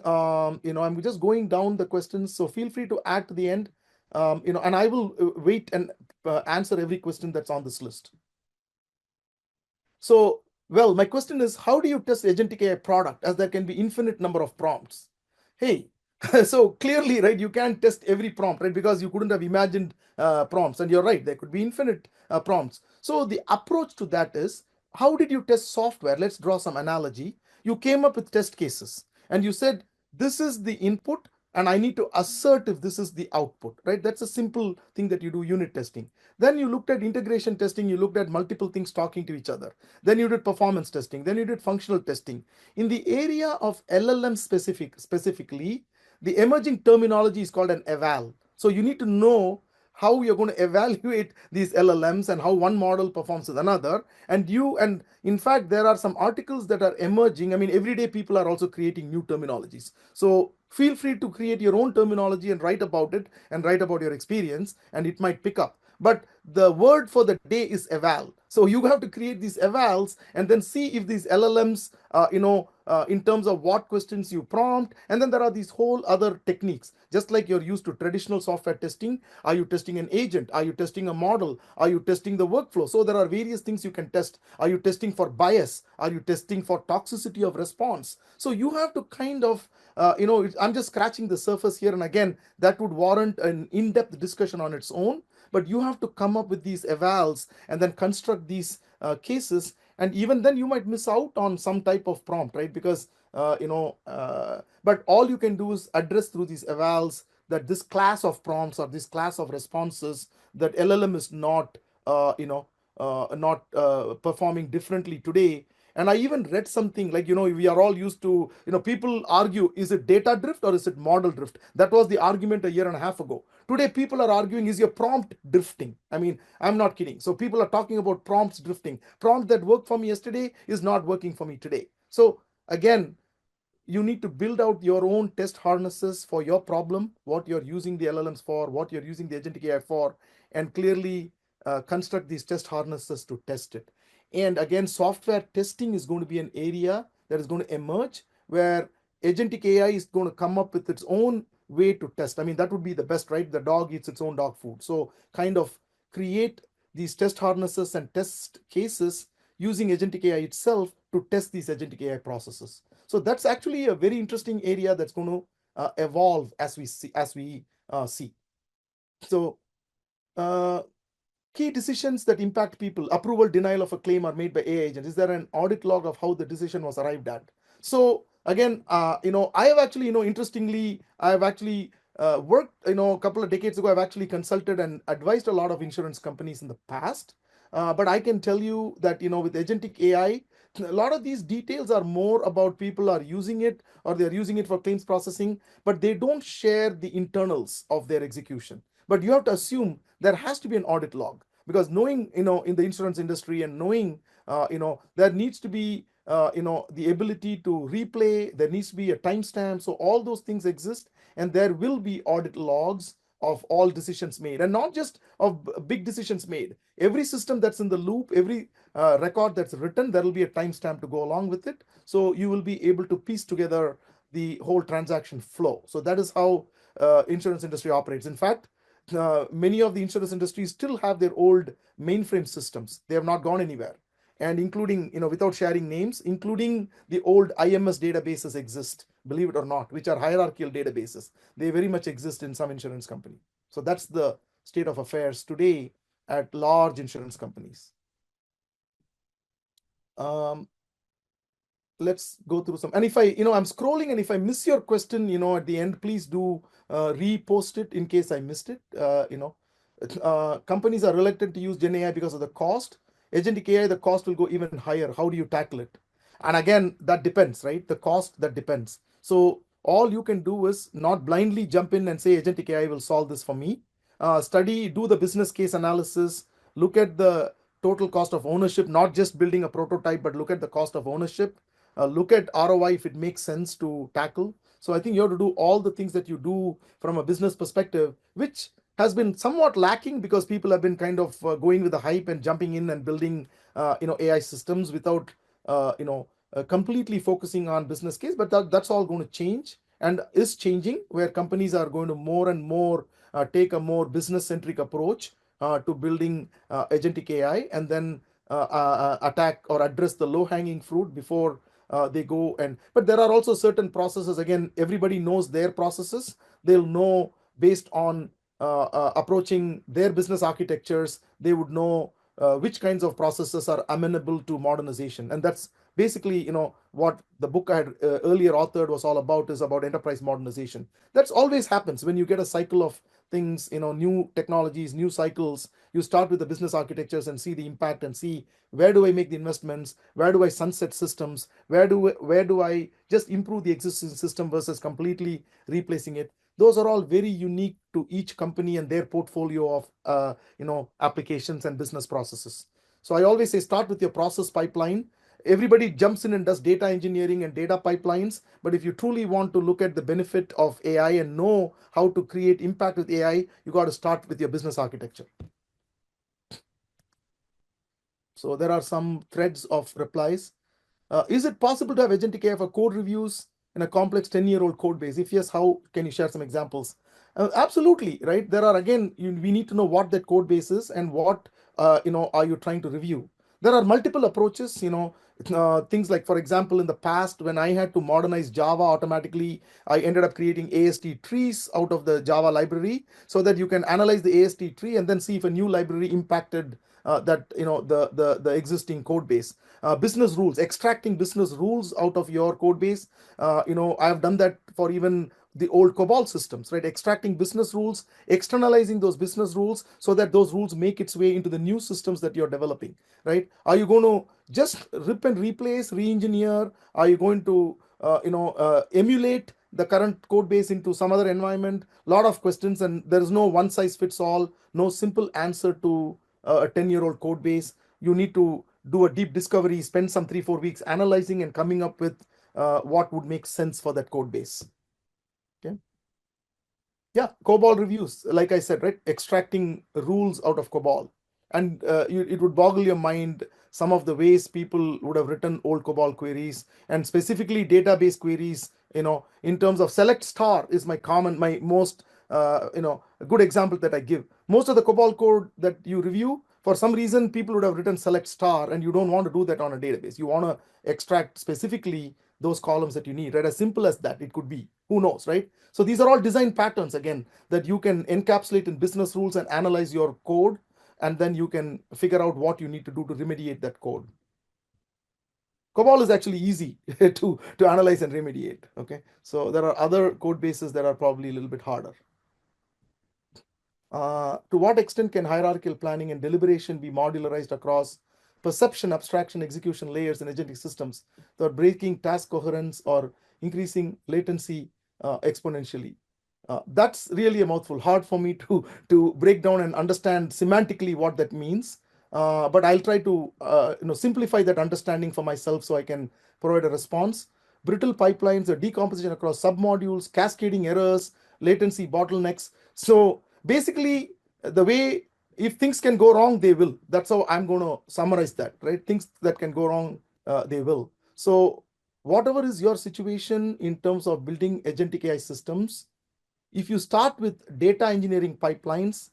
Speaker 1: I'm just going down the questions, so feel free to add to the end. And I will wait and answer every question that's on this list. So, well, my question is, how do you test agentic AI product, as there can be infinite number of prompts? Hey, so clearly, right, you can't test every prompt, right, because you couldn't have imagined prompts. And you're right, there could be infinite prompts. So the approach to that is, how did you test software? Let's draw some analogy. You came up with test cases and you said, this is the input, and I need to assert if this is the output, right? That's a simple thing that you do unit testing. Then you looked at integration testing, you looked at multiple things talking to each other. Then you did performance testing, then you did functional testing. In the area of LLM specifically, the emerging terminology is called an eval. So you need to know how you're going to evaluate these LLMs and how one model performs with another. And in fact, there are some articles that are emerging. I mean, everyday people are also creating new terminologies. So feel free to create your own terminology and write about it and write about your experience, and it might pick up. But the word for the day is eval. So you have to create these evals and then see if these LLMs, in terms of what questions you prompt. And then there are these whole other techniques. Just like you're used to traditional software testing, are you testing an agent? Are you testing a model? Are you testing the workflow? So there are various things you can test. Are you testing for bias? Are you testing for toxicity of response? So you have to kind of, I'm just scratching the surface here. And again, that would warrant an in-depth discussion on its own. But you have to come up with these evals and then construct these cases. And even then you might miss out on some type of prompt, right? Because, but all you can do is address through these evals that this class of prompts or this class of responses, that LLM is not, performing differently today. And I even read something like, we are all used to, people argue, is it data drift or is it model drift? That was the argument a year and a half ago. Today, people are arguing, is your prompt drifting? I mean, I'm not kidding. So people are talking about prompts drifting. Prompt that worked for me yesterday is not working for me today. So again, you need to build out your own test harnesses for your problem, what you're using the LLMs for, what you're using the Agentic AI for, and clearly construct these test harnesses to test it. And again, software testing is going to be an area that is going to emerge where Agentic AI is going to come up with its own way to test. I mean, that would be the best, right? The dog eats its own dog food. So kind of create these test harnesses and test cases using Agentic AI itself to test these Agentic AI processes. So that's actually a very interesting area that's going to evolve as we see. So key decisions that impact people: approval, denial of a claim are made by AI agents. Is there an audit log of how the decision was arrived at? So again, I have actually, interestingly, I have actually worked, a couple of decades ago, I've actually consulted and advised a lot of insurance companies in the past. But I can tell you that, with Agentic AI, a lot of these details are more about people are using it or they're using it for claims processing, but they don't share the internals of their execution. But you have to assume there has to be an audit log, because knowing, in the insurance industry and knowing, there needs to be, the ability to replay, there needs to be a timestamp. So all those things exist, and there will be audit logs of all decisions made, and not just of big decisions made. Every system that's in the loop, every record that's written, there will be a timestamp to go along with it. So you will be able to piece together the whole transaction flow. So that is how insurance industry operates. In fact, many of the insurance industries still have their old mainframe systems. They have not gone anywhere. And including, without sharing names, including the old IMS databases exist, believe it or not, which are hierarchical databases. They very much exist in some insurance company. So that's the state of affairs today at large insurance companies. Let's go through some. And if I'm scrolling, and if I miss your question, at the end, please do repost it in case I missed it. Companies are reluctant to use Gen AI because of the cost. Agentic AI, the cost will go even higher. How do you tackle it? And again, that depends, right? The cost, that depends. So all you can do is not blindly jump in and say Agentic AI will solve this for me. Do the business case analysis, look at the total cost of ownership, not just building a prototype, but look at the cost of ownership. Look at ROI if it makes sense to tackle. So I think you have to do all the things that you do from a business perspective, which has been somewhat lacking because people have been kind of going with the hype and jumping in and building, AI systems without, completely focusing on business case. But that's all going to change and is changing, where companies are going to more and more take a more business-centric approach to building agentic AI, and then attack or address the low-hanging fruit before they go. But there are also certain processes. Again, everybody knows their processes. They'll know based on approaching their business architectures. They would know which kinds of processes are amenable to modernization, and that's basically, what the book I had earlier authored was all about is about enterprise modernization. That's always happens when you get a cycle of things, new technologies, new cycles. You start with the business architectures and see the impact and see where do I make the investments, where do I sunset systems, where do I just improve the existing system versus completely replacing it. Those are all very unique to each company and their portfolio of applications and business processes. So I always say start with your process pipeline. Everybody jumps in and does data engineering and data pipelines, but if you truly want to look at the benefit of AI and know how to create impact with AI, you got to start with your business architecture. So there are some threads of replies. Is it possible to have agentic AI for code reviews in a complex 10-year-old code base? If yes, how can you share some examples? Absolutely, right? There are, again, we need to know what that code base is and what are you trying to review. There are multiple approaches, things like, for example, in the past, when I had to modernize Java automatically, I ended up creating AST trees out of the Java library so that you can analyze the AST tree and then see if a new library impacted the existing code base. Business rules, extracting business rules out of your code base. I've done that for even the old COBOL systems, right? Extracting business rules, externalizing those business rules so that those rules make its way into the new systems that you're developing, right? Are you going to just rip and replace, re-engineer? Are you going to emulate the current code base into some other environment? A lot of questions, and there is no one size fits all, no simple answer to a 10-year-old code base. You need to do a deep discovery, spend some 3-4 weeks analyzing and coming up with what would make sense for that code base. Okay. Yeah, COBOL reviews, like I said, right? Extracting rules out of COBOL. And it would boggle your mind some of the ways people would have written old COBOL queries, and specifically database queries, in terms of select star is my most, a good example that I give. Most of the COBOL code that you review, for some reason, people would have written select star, and you don't want to do that on a database. You want to extract specifically those columns that you need, right? As simple as that, it could be. Who knows, right? So these are all design patterns, again, that you can encapsulate in business rules and analyze your code, and then you can figure out what you need to do to remediate that code. COBOL is actually easy to analyze and remediate. Okay, so there are other code bases that are probably a little bit harder. To what extent can hierarchical planning and deliberation be modularized across perception, abstraction, execution layers in agentic systems without breaking task coherence or increasing latency exponentially? That's really a mouthful. Hard for me to break down and understand semantically what that means. But I'll try to simplify that understanding for myself so I can provide a response. Brittle pipelines, a decomposition across submodules, cascading errors, latency bottlenecks. So basically, the way, if things can go wrong, they will. That's how I'm going to summarize that, right? Things that can go wrong, they will. So whatever is your situation in terms of building agentic AI systems, if you start with data engineering pipelines,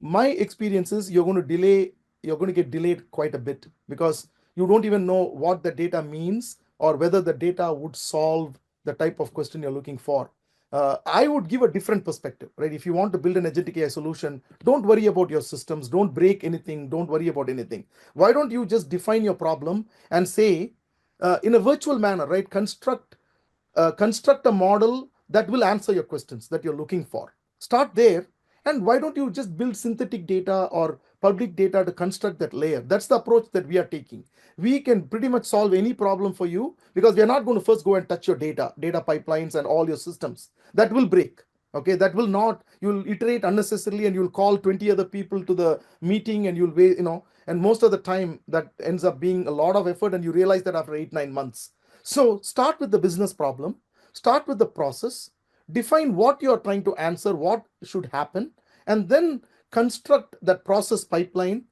Speaker 1: my experience is you're going to get delayed quite a bit because you don't even know what the data means or whether the data would solve the type of question you're looking for. I would give a different perspective, right? If you want to build an agentic AI solution, don't worry about your systems, don't break anything, don't worry about anything. Why don't you just define your problem and say, in a virtual manner, right? Construct a model that will answer your questions that you're looking for. Start there. And why don't you just build synthetic data or public data to construct that layer? That's the approach that we are taking. We can pretty much solve any problem for you because we are not going to first go and touch your data pipelines and all your systems. That will break. Okay, that will not, you'll iterate unnecessarily and you'll call 20 other people to the meeting and you'll wait, and most of the time that ends up being a lot of effort and you realize that after 8-9 months. So start with the business problem, start with the process, define what you're trying to answer, what should happen, and then construct that process pipeline.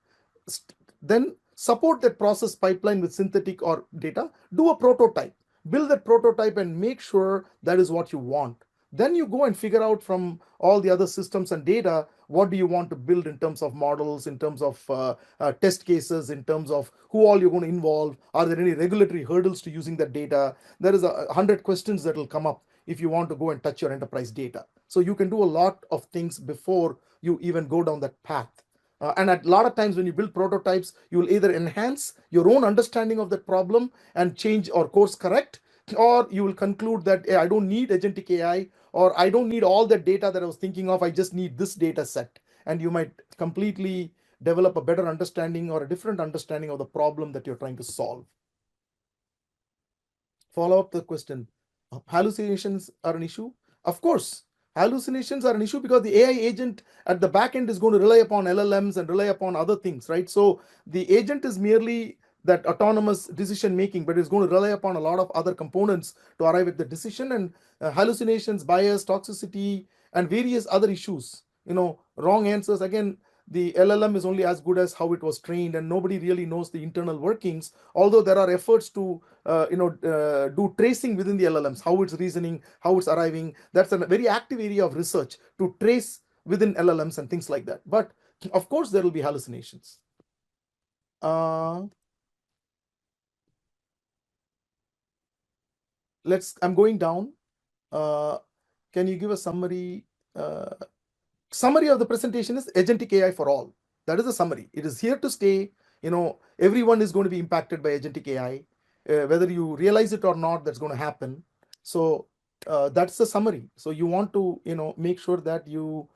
Speaker 1: Then support that process pipeline with synthetic or data. Do a prototype, build that prototype and make sure that is what you want. Then you go and figure out from all the other systems and data, what do you want to build in terms of models, in terms of test cases, in terms of who all you're going to involve. Are there any regulatory hurdles to using that data? There is 100 questions that will come up if you want to go and touch your enterprise data. So you can do a lot of things before you even go down that path. And at a lot of times when you build prototypes, you will either enhance your own understanding of that problem and change or course correct, or you will conclude that, hey, I don't need agentic AI, or I don't need all that data that I was thinking of, I just need this data set. And you might completely develop a better understanding or a different understanding of the problem that you're trying to solve. Follow up the question. Hallucinations are an issue? Of course, hallucinations are an issue because the AI agent at the back end is going to rely upon LLMs and rely upon other things, right? So the agent is merely that autonomous decision making, but it's going to rely upon a lot of other components to arrive at the decision. And hallucinations, bias, toxicity, and various other issues, wrong answers. Again, the LLM is only as good as how it was trained, and nobody really knows the internal workings. Although there are efforts to do tracing within the LLMs, how it's reasoning, how it's arriving. That's a very active area of research to trace within LLMs and things like that. But of course, there will be hallucinations. I'm going down. Can you give a summary? Summary of the presentation is agentic AI for all. That is the summary. It is here to stay. Everyone is going to be impacted by agentic AI. Whether you realize it or not, that's going to happen. So that's the summary. So you want to make sure that you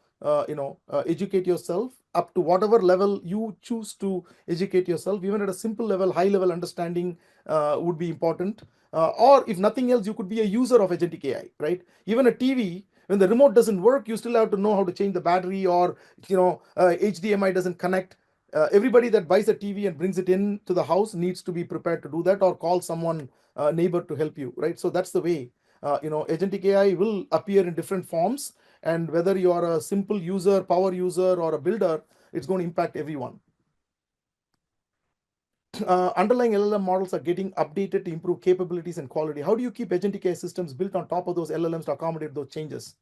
Speaker 1: educate yourself up to whatever level you choose to educate yourself. Even at a simple level, high level understanding would be important. Or if nothing else, you could be a user of agentic AI, right? Even a TV, when the remote doesn't work, you still have to know how to change the battery, or HDMI doesn't connect. Everybody that buys a TV and brings it in to the house needs to be prepared to do that, or call someone, neighbor, to help you, right? So that's the way. Agentic AI will appear in different forms, and whether you are a simple user, power user, or a builder, it's going to impact everyone. Underlying LLM models are getting updated to improve capabilities and quality. How do you keep agentic AI systems built on top of those LLMs to accommodate those changes?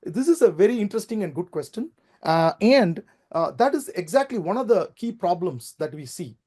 Speaker 1: This is a very interesting and good question. And that is exactly one of the key problems that we see,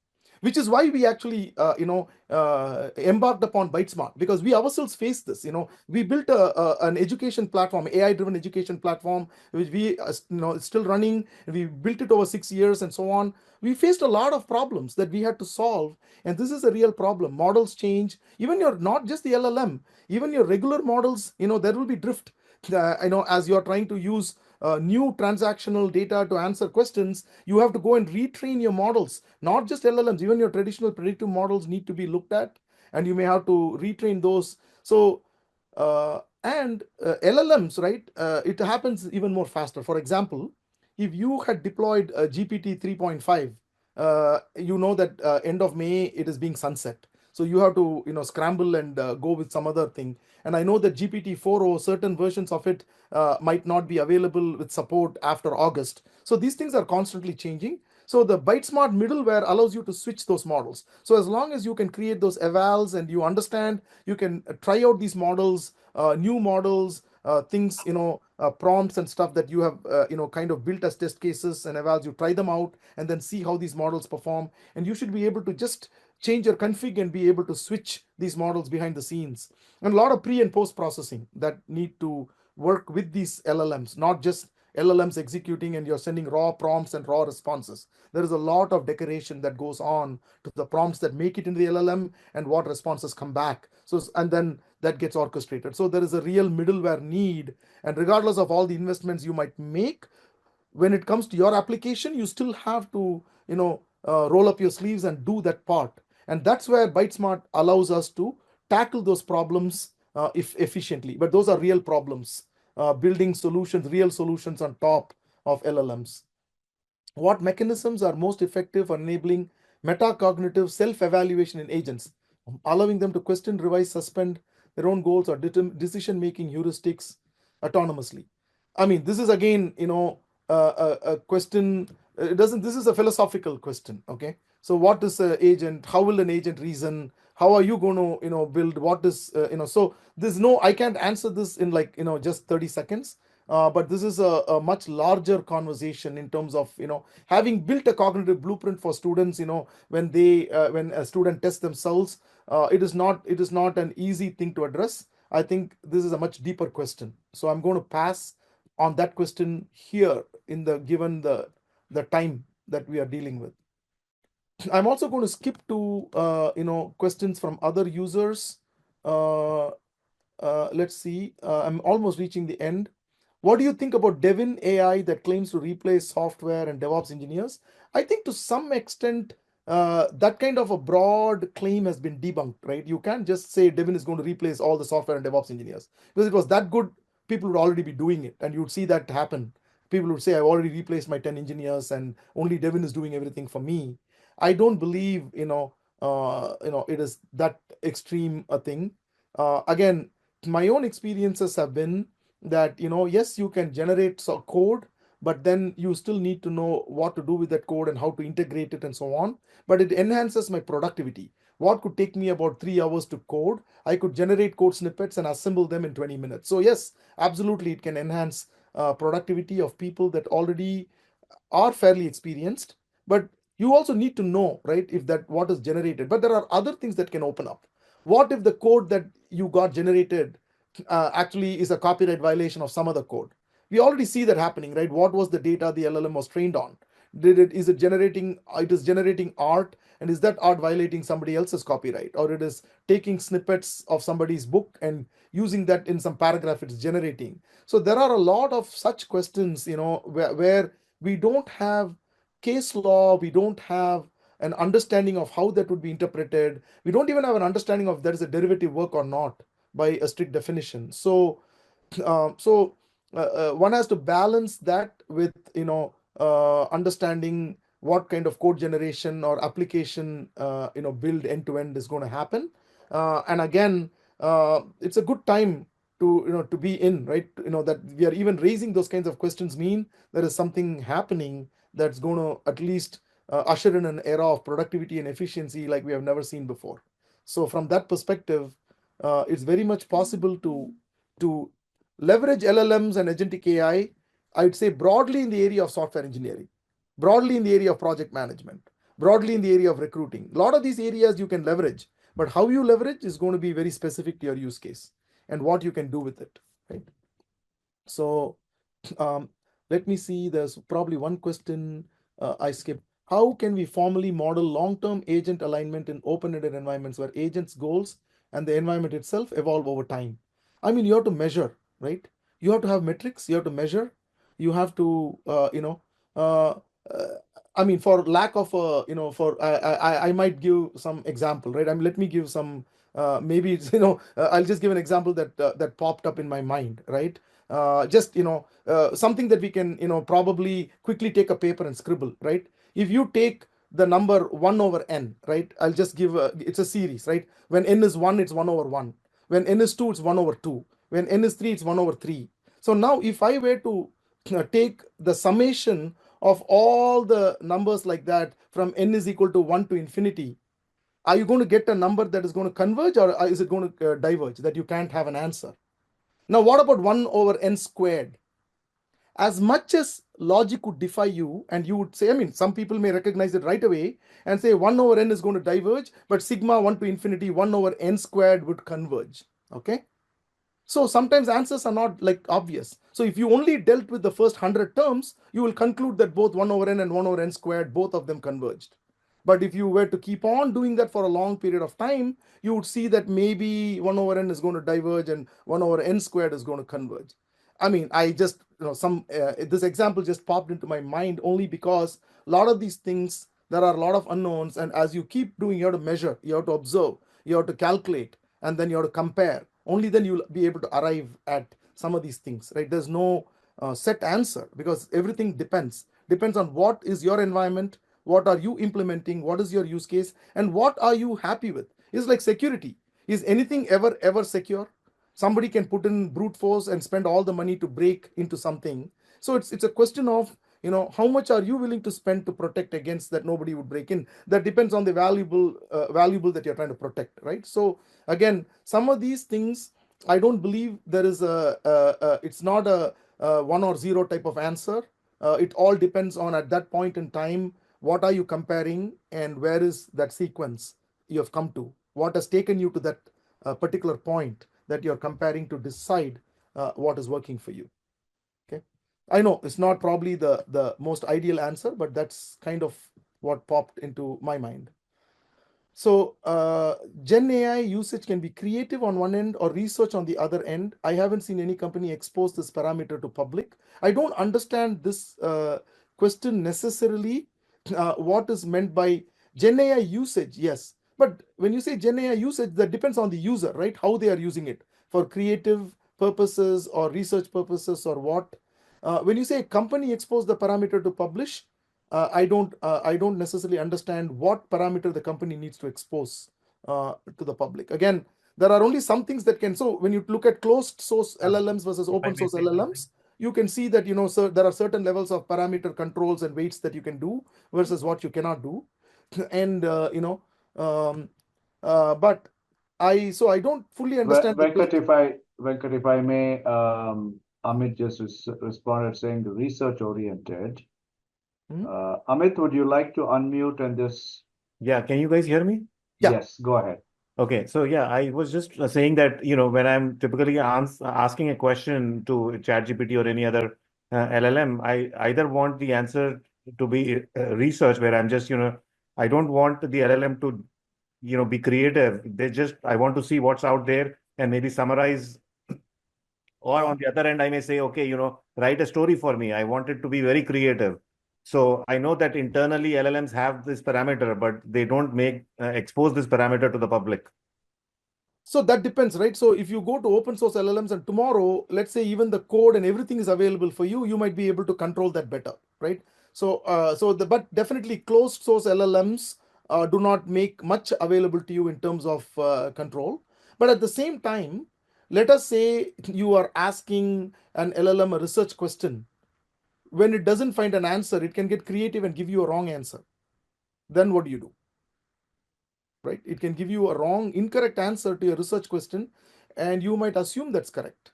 Speaker 1: which is why we actually embarked upon byteSmart, because we ourselves faced this. We built an education platform, AI driven education platform, which we it's still running. We built it over 6 years and so on. We faced a lot of problems that we had to solve, and this is a real problem. Models change. Even your, not just the LLM, even your regular models, there will be drift. As you're trying to use new transactional data to answer questions, you have to go and retrain your models. Not just LLMs, even your traditional predictive models need to be looked at, and you may have to retrain those. So LLMs, right? It happens even more faster. For example, if you had deployed GPT 3.5, you know that end of May it is being sunset. So you have to scramble and go with some other thing. And I know that GPT 4.0, certain versions of it might not be available with support after August. So these things are constantly changing. So the byteSmart middleware allows you to switch those models. So as long as you can create those evals and you understand, you can try out these models, new models, things, prompts and stuff that you have, kind of built as test cases and evals. You try them out and then see how these models perform. And you should be able to just change your config and be able to switch these models behind the scenes. And a lot of pre and post processing that need to work with these LLMs, not just LLMs executing and you're sending raw prompts and raw responses. There is a lot of decoration that goes on to the prompts that make it into the LLM and what responses come back. So, and then that gets orchestrated. So there is a real middleware need. And regardless of all the investments you might make, when it comes to your application, you still have to, roll up your sleeves and do that part. And that's where byteSmart allows us to tackle those problems if efficiently. But those are real problems, building solutions, real solutions on top of LLMs. What mechanisms are most effective for enabling metacognitive self-evaluation in agents, allowing them to question, revise, suspend their own goals or decision-making heuristics autonomously? I mean, this is again, a question. It doesn't. This is a philosophical question. Okay. So, what is an agent? How will an agent reason? How are you going to, build? What is, So there's no. I can't answer this in like, just 30 seconds. But this is a much larger conversation in terms of having built a cognitive blueprint for students. When when a student tests themselves, it is not an easy thing to address. I think this is a much deeper question. So I'm going to pass on that question here in the given the time that we are dealing with. I'm also going to skip to questions from other users. Uh, let's see. I'm almost reaching the end. What do you think about Devin AI that claims to replace software and DevOps engineers? I think to some extent, that kind of a broad claim has been debunked, right? You can't just say Devin is going to replace all the software and DevOps engineers because it was that good. People would already be doing it, and you would see that happen. People would say, "I've already replaced my 10 engineers, and only Devin is doing everything for me." I don't believe, it is that extreme a thing. Again, my own experiences have been that, yes, you can generate code, but then you still need to know what to do with that code and how to integrate it and so on. But it enhances my productivity. What could take me about 3 hours to code, I could generate code snippets and assemble them in 20 minutes. So yes, absolutely, it can enhance productivity of people that already are fairly experienced. But you also need to know, right, if that what is generated. But there are other things that can open up. What if the code that you got generated actually is a copyright violation of some other code? We already see that happening, right? What was the data the LLM was trained on? It is generating art, and is that art violating somebody else's copyright, or it is taking snippets of somebody's book and using that in some paragraph it's generating? So there are a lot of such questions, where we don't have case law, we don't have an understanding of how that would be interpreted, we don't even have an understanding of there is a derivative work or not by a strict definition. So one has to balance that with understanding what kind of code generation or application build end to end is going to happen. And again, it's a good time to be in, right? That we are even raising those kinds of questions mean there is something happening that's going to at least usher in an era of productivity and efficiency like we have never seen before. So from that perspective, it's very much possible to leverage LLMs and agentic AI, I'd say broadly in the area of software engineering, broadly in the area of project management, broadly in the area of recruiting. A lot of these areas you can leverage, but how you leverage is going to be very specific to your use case and what you can do with it, right? So um, let me see, there's probably one question I skipped. How can we formally model long-term agent alignment in open-ended environments where agents' goals and the environment itself evolve over time? I mean, you have to measure, right? You have to have metrics, you have to measure, you have to, uh, uh, I mean, for lack of for I might give some example, right? I mean, let me give some. Maybe it's, I'll just give an example that popped up in my mind, right? Just something that we can probably quickly take a paper and scribble, right? If you take the number 1 over n, right? I'll just give it's a series, right? When n is 1, it's 1 over 1. When n is 2, it's 1 over 2. When n is 3, it's 1 over 3. So now if I were to take the summation of all the numbers like that from n is equal to 1 to infinity, are you going to get a number that is going to converge, or is it going to diverge, that you can't have an answer? Now, what about 1 over n squared? As much as logic would defy you, and you would say, I mean, some people may recognize it right away and say 1 over n is going to diverge, but sigma 1 to infinity 1 over n squared would converge. Okay. So sometimes answers are not like obvious. So if you only dealt with the first 100 terms, you will conclude that both 1 over n and 1 over n squared, both of them converged. But if you were to keep on doing that for a long period of time, you would see that maybe 1 over n is going to diverge and 1 over n squared is going to converge. I mean, I just, this example just popped into my mind only because a lot of these things, there are a lot of unknowns. And as you keep doing, you have to measure, you have to observe, you have to calculate, and then you have to compare. Only then you'll be able to arrive at some of these things, right? There's no set answer because everything depends on what is your environment, what are you implementing, what is your use case, and what are you happy with. It's like security. Is anything ever secure? Somebody can put in brute force and spend all the money to break into something. So it's a question of, how much are you willing to spend to protect against that nobody would break in. That depends on the valuable that you're trying to protect, right? So again, some of these things, I don't believe there is it's not a 1 or 0 type of answer. It all depends on, at that point in time, what are you comparing and where is that sequence you have come to, what has taken you to that particular point that you're comparing to decide what is working for you. Okay. I know it's not probably the most ideal answer, but that's kind of what popped into my mind. So Gen AI usage can be creative on one end or research on the other end. I haven't seen any company expose this parameter to public. I don't understand this question necessarily. What is meant by Gen AI usage? Yes, but when you say Gen AI usage, that depends on the user, right? How they are using it for creative purposes or research purposes or what. When you say company expose the parameter to publish, I don't necessarily understand what parameter the company needs to expose to the public. Again, there are only some things that can. So when you look at closed source LLMs versus open source LLMs, you can see that there are certain levels of parameter controls and weights that you can do versus what you cannot do, and but I don't fully understand the question.
Speaker 2: Venkat, if I may, Amit just responded saying the research oriented. Amit, would you like to unmute and just?
Speaker 4: Yeah, can you guys hear me?
Speaker 1: Yeah.
Speaker 2: Yes, go ahead.
Speaker 4: Okay, so yeah, I was just saying that, when I'm typically asking a question to ChatGPT or any other LLM, I either want the answer to be research where I'm just, I don't want the LLM to, be creative. I want to see what's out there and maybe summarize. Or on the other end, I may say, okay, write a story for me. I want it to be very creative. So I know that internally LLMs have this parameter, but they don't expose this parameter to the public.
Speaker 1: So that depends, right? So if you go to open source LLMs and tomorrow, let's say even the code and everything is available for you, you might be able to control that better, right? So, but definitely closed source LLMs do not make much available to you in terms of control. But at the same time, let us say you are asking an LLM a research question. When it doesn't find an answer, it can get creative and give you a wrong answer. Then what do you do? Right? It can give you a incorrect answer to your research question, and you might assume that's correct.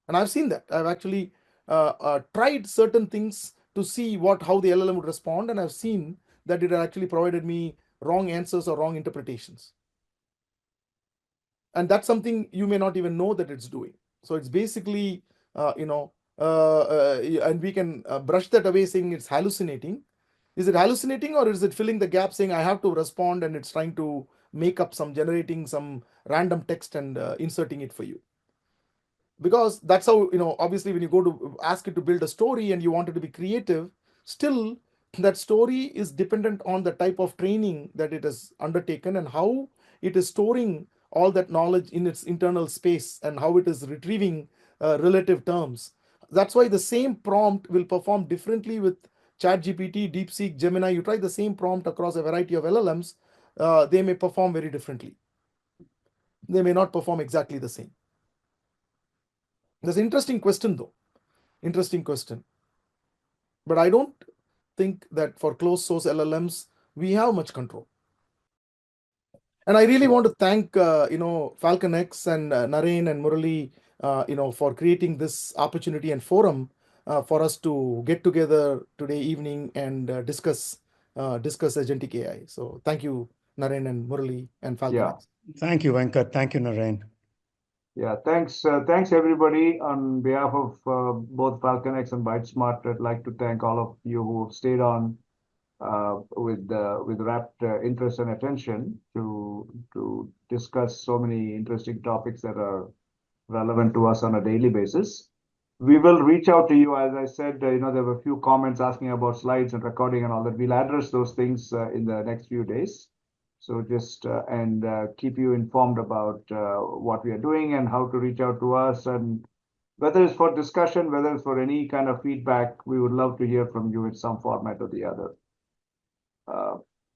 Speaker 1: And I've seen that. I've actually tried certain things to see how the LLM would respond, and I've seen that it actually provided me wrong answers or wrong interpretations. And that's something you may not even know that it's doing. So it's basically, and we can brush that away saying it's hallucinating. Is it hallucinating, or is it filling the gap saying I have to respond and it's trying to make up generating some random text and inserting it for you? Because that's how, obviously when you go to ask it to build a story and you want it to be creative, still that story is dependent on the type of training that it has undertaken and how it is storing all that knowledge in its internal space and how it is retrieving relative terms. That's why the same prompt will perform differently with ChatGPT, Deepseek, Gemini. You try the same prompt across a variety of LLMs, they may perform very differently. They may not perform exactly the same. That's an interesting question, though. Interesting question. But I don't think that for closed source LLMs, we have much control. And I really want to thank, FalconX and Naren and Murali, for creating this opportunity and forum for us to get together today evening and discuss Agentic AI. So thank you, Naren and Murali and FalconX.
Speaker 2: Yeah.
Speaker 3: Thank you, Venkat. Thank you, Naren.
Speaker 2: Yeah, thanks everybody. On behalf of both FalconX and byteSmart, I'd like to thank all of you who stayed on with rapt interest and attention to discuss so many interesting topics that are relevant to us on a daily basis. We will reach out to you. As I said, there were a few comments asking about slides and recording and all that. We'll address those things in the next few days. So just keep you informed about what we are doing and how to reach out to us, and whether it's for discussion, whether it's for any kind of feedback, we would love to hear from you in some format or the other.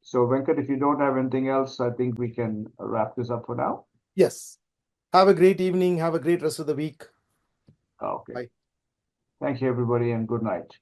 Speaker 2: So Venkat, if you don't have anything else, I think we can wrap this up for now.
Speaker 1: Yes. Have a great evening. Have a great rest of the week.
Speaker 2: Okay.
Speaker 1: Bye.
Speaker 2: Thank you, everybody, and good night.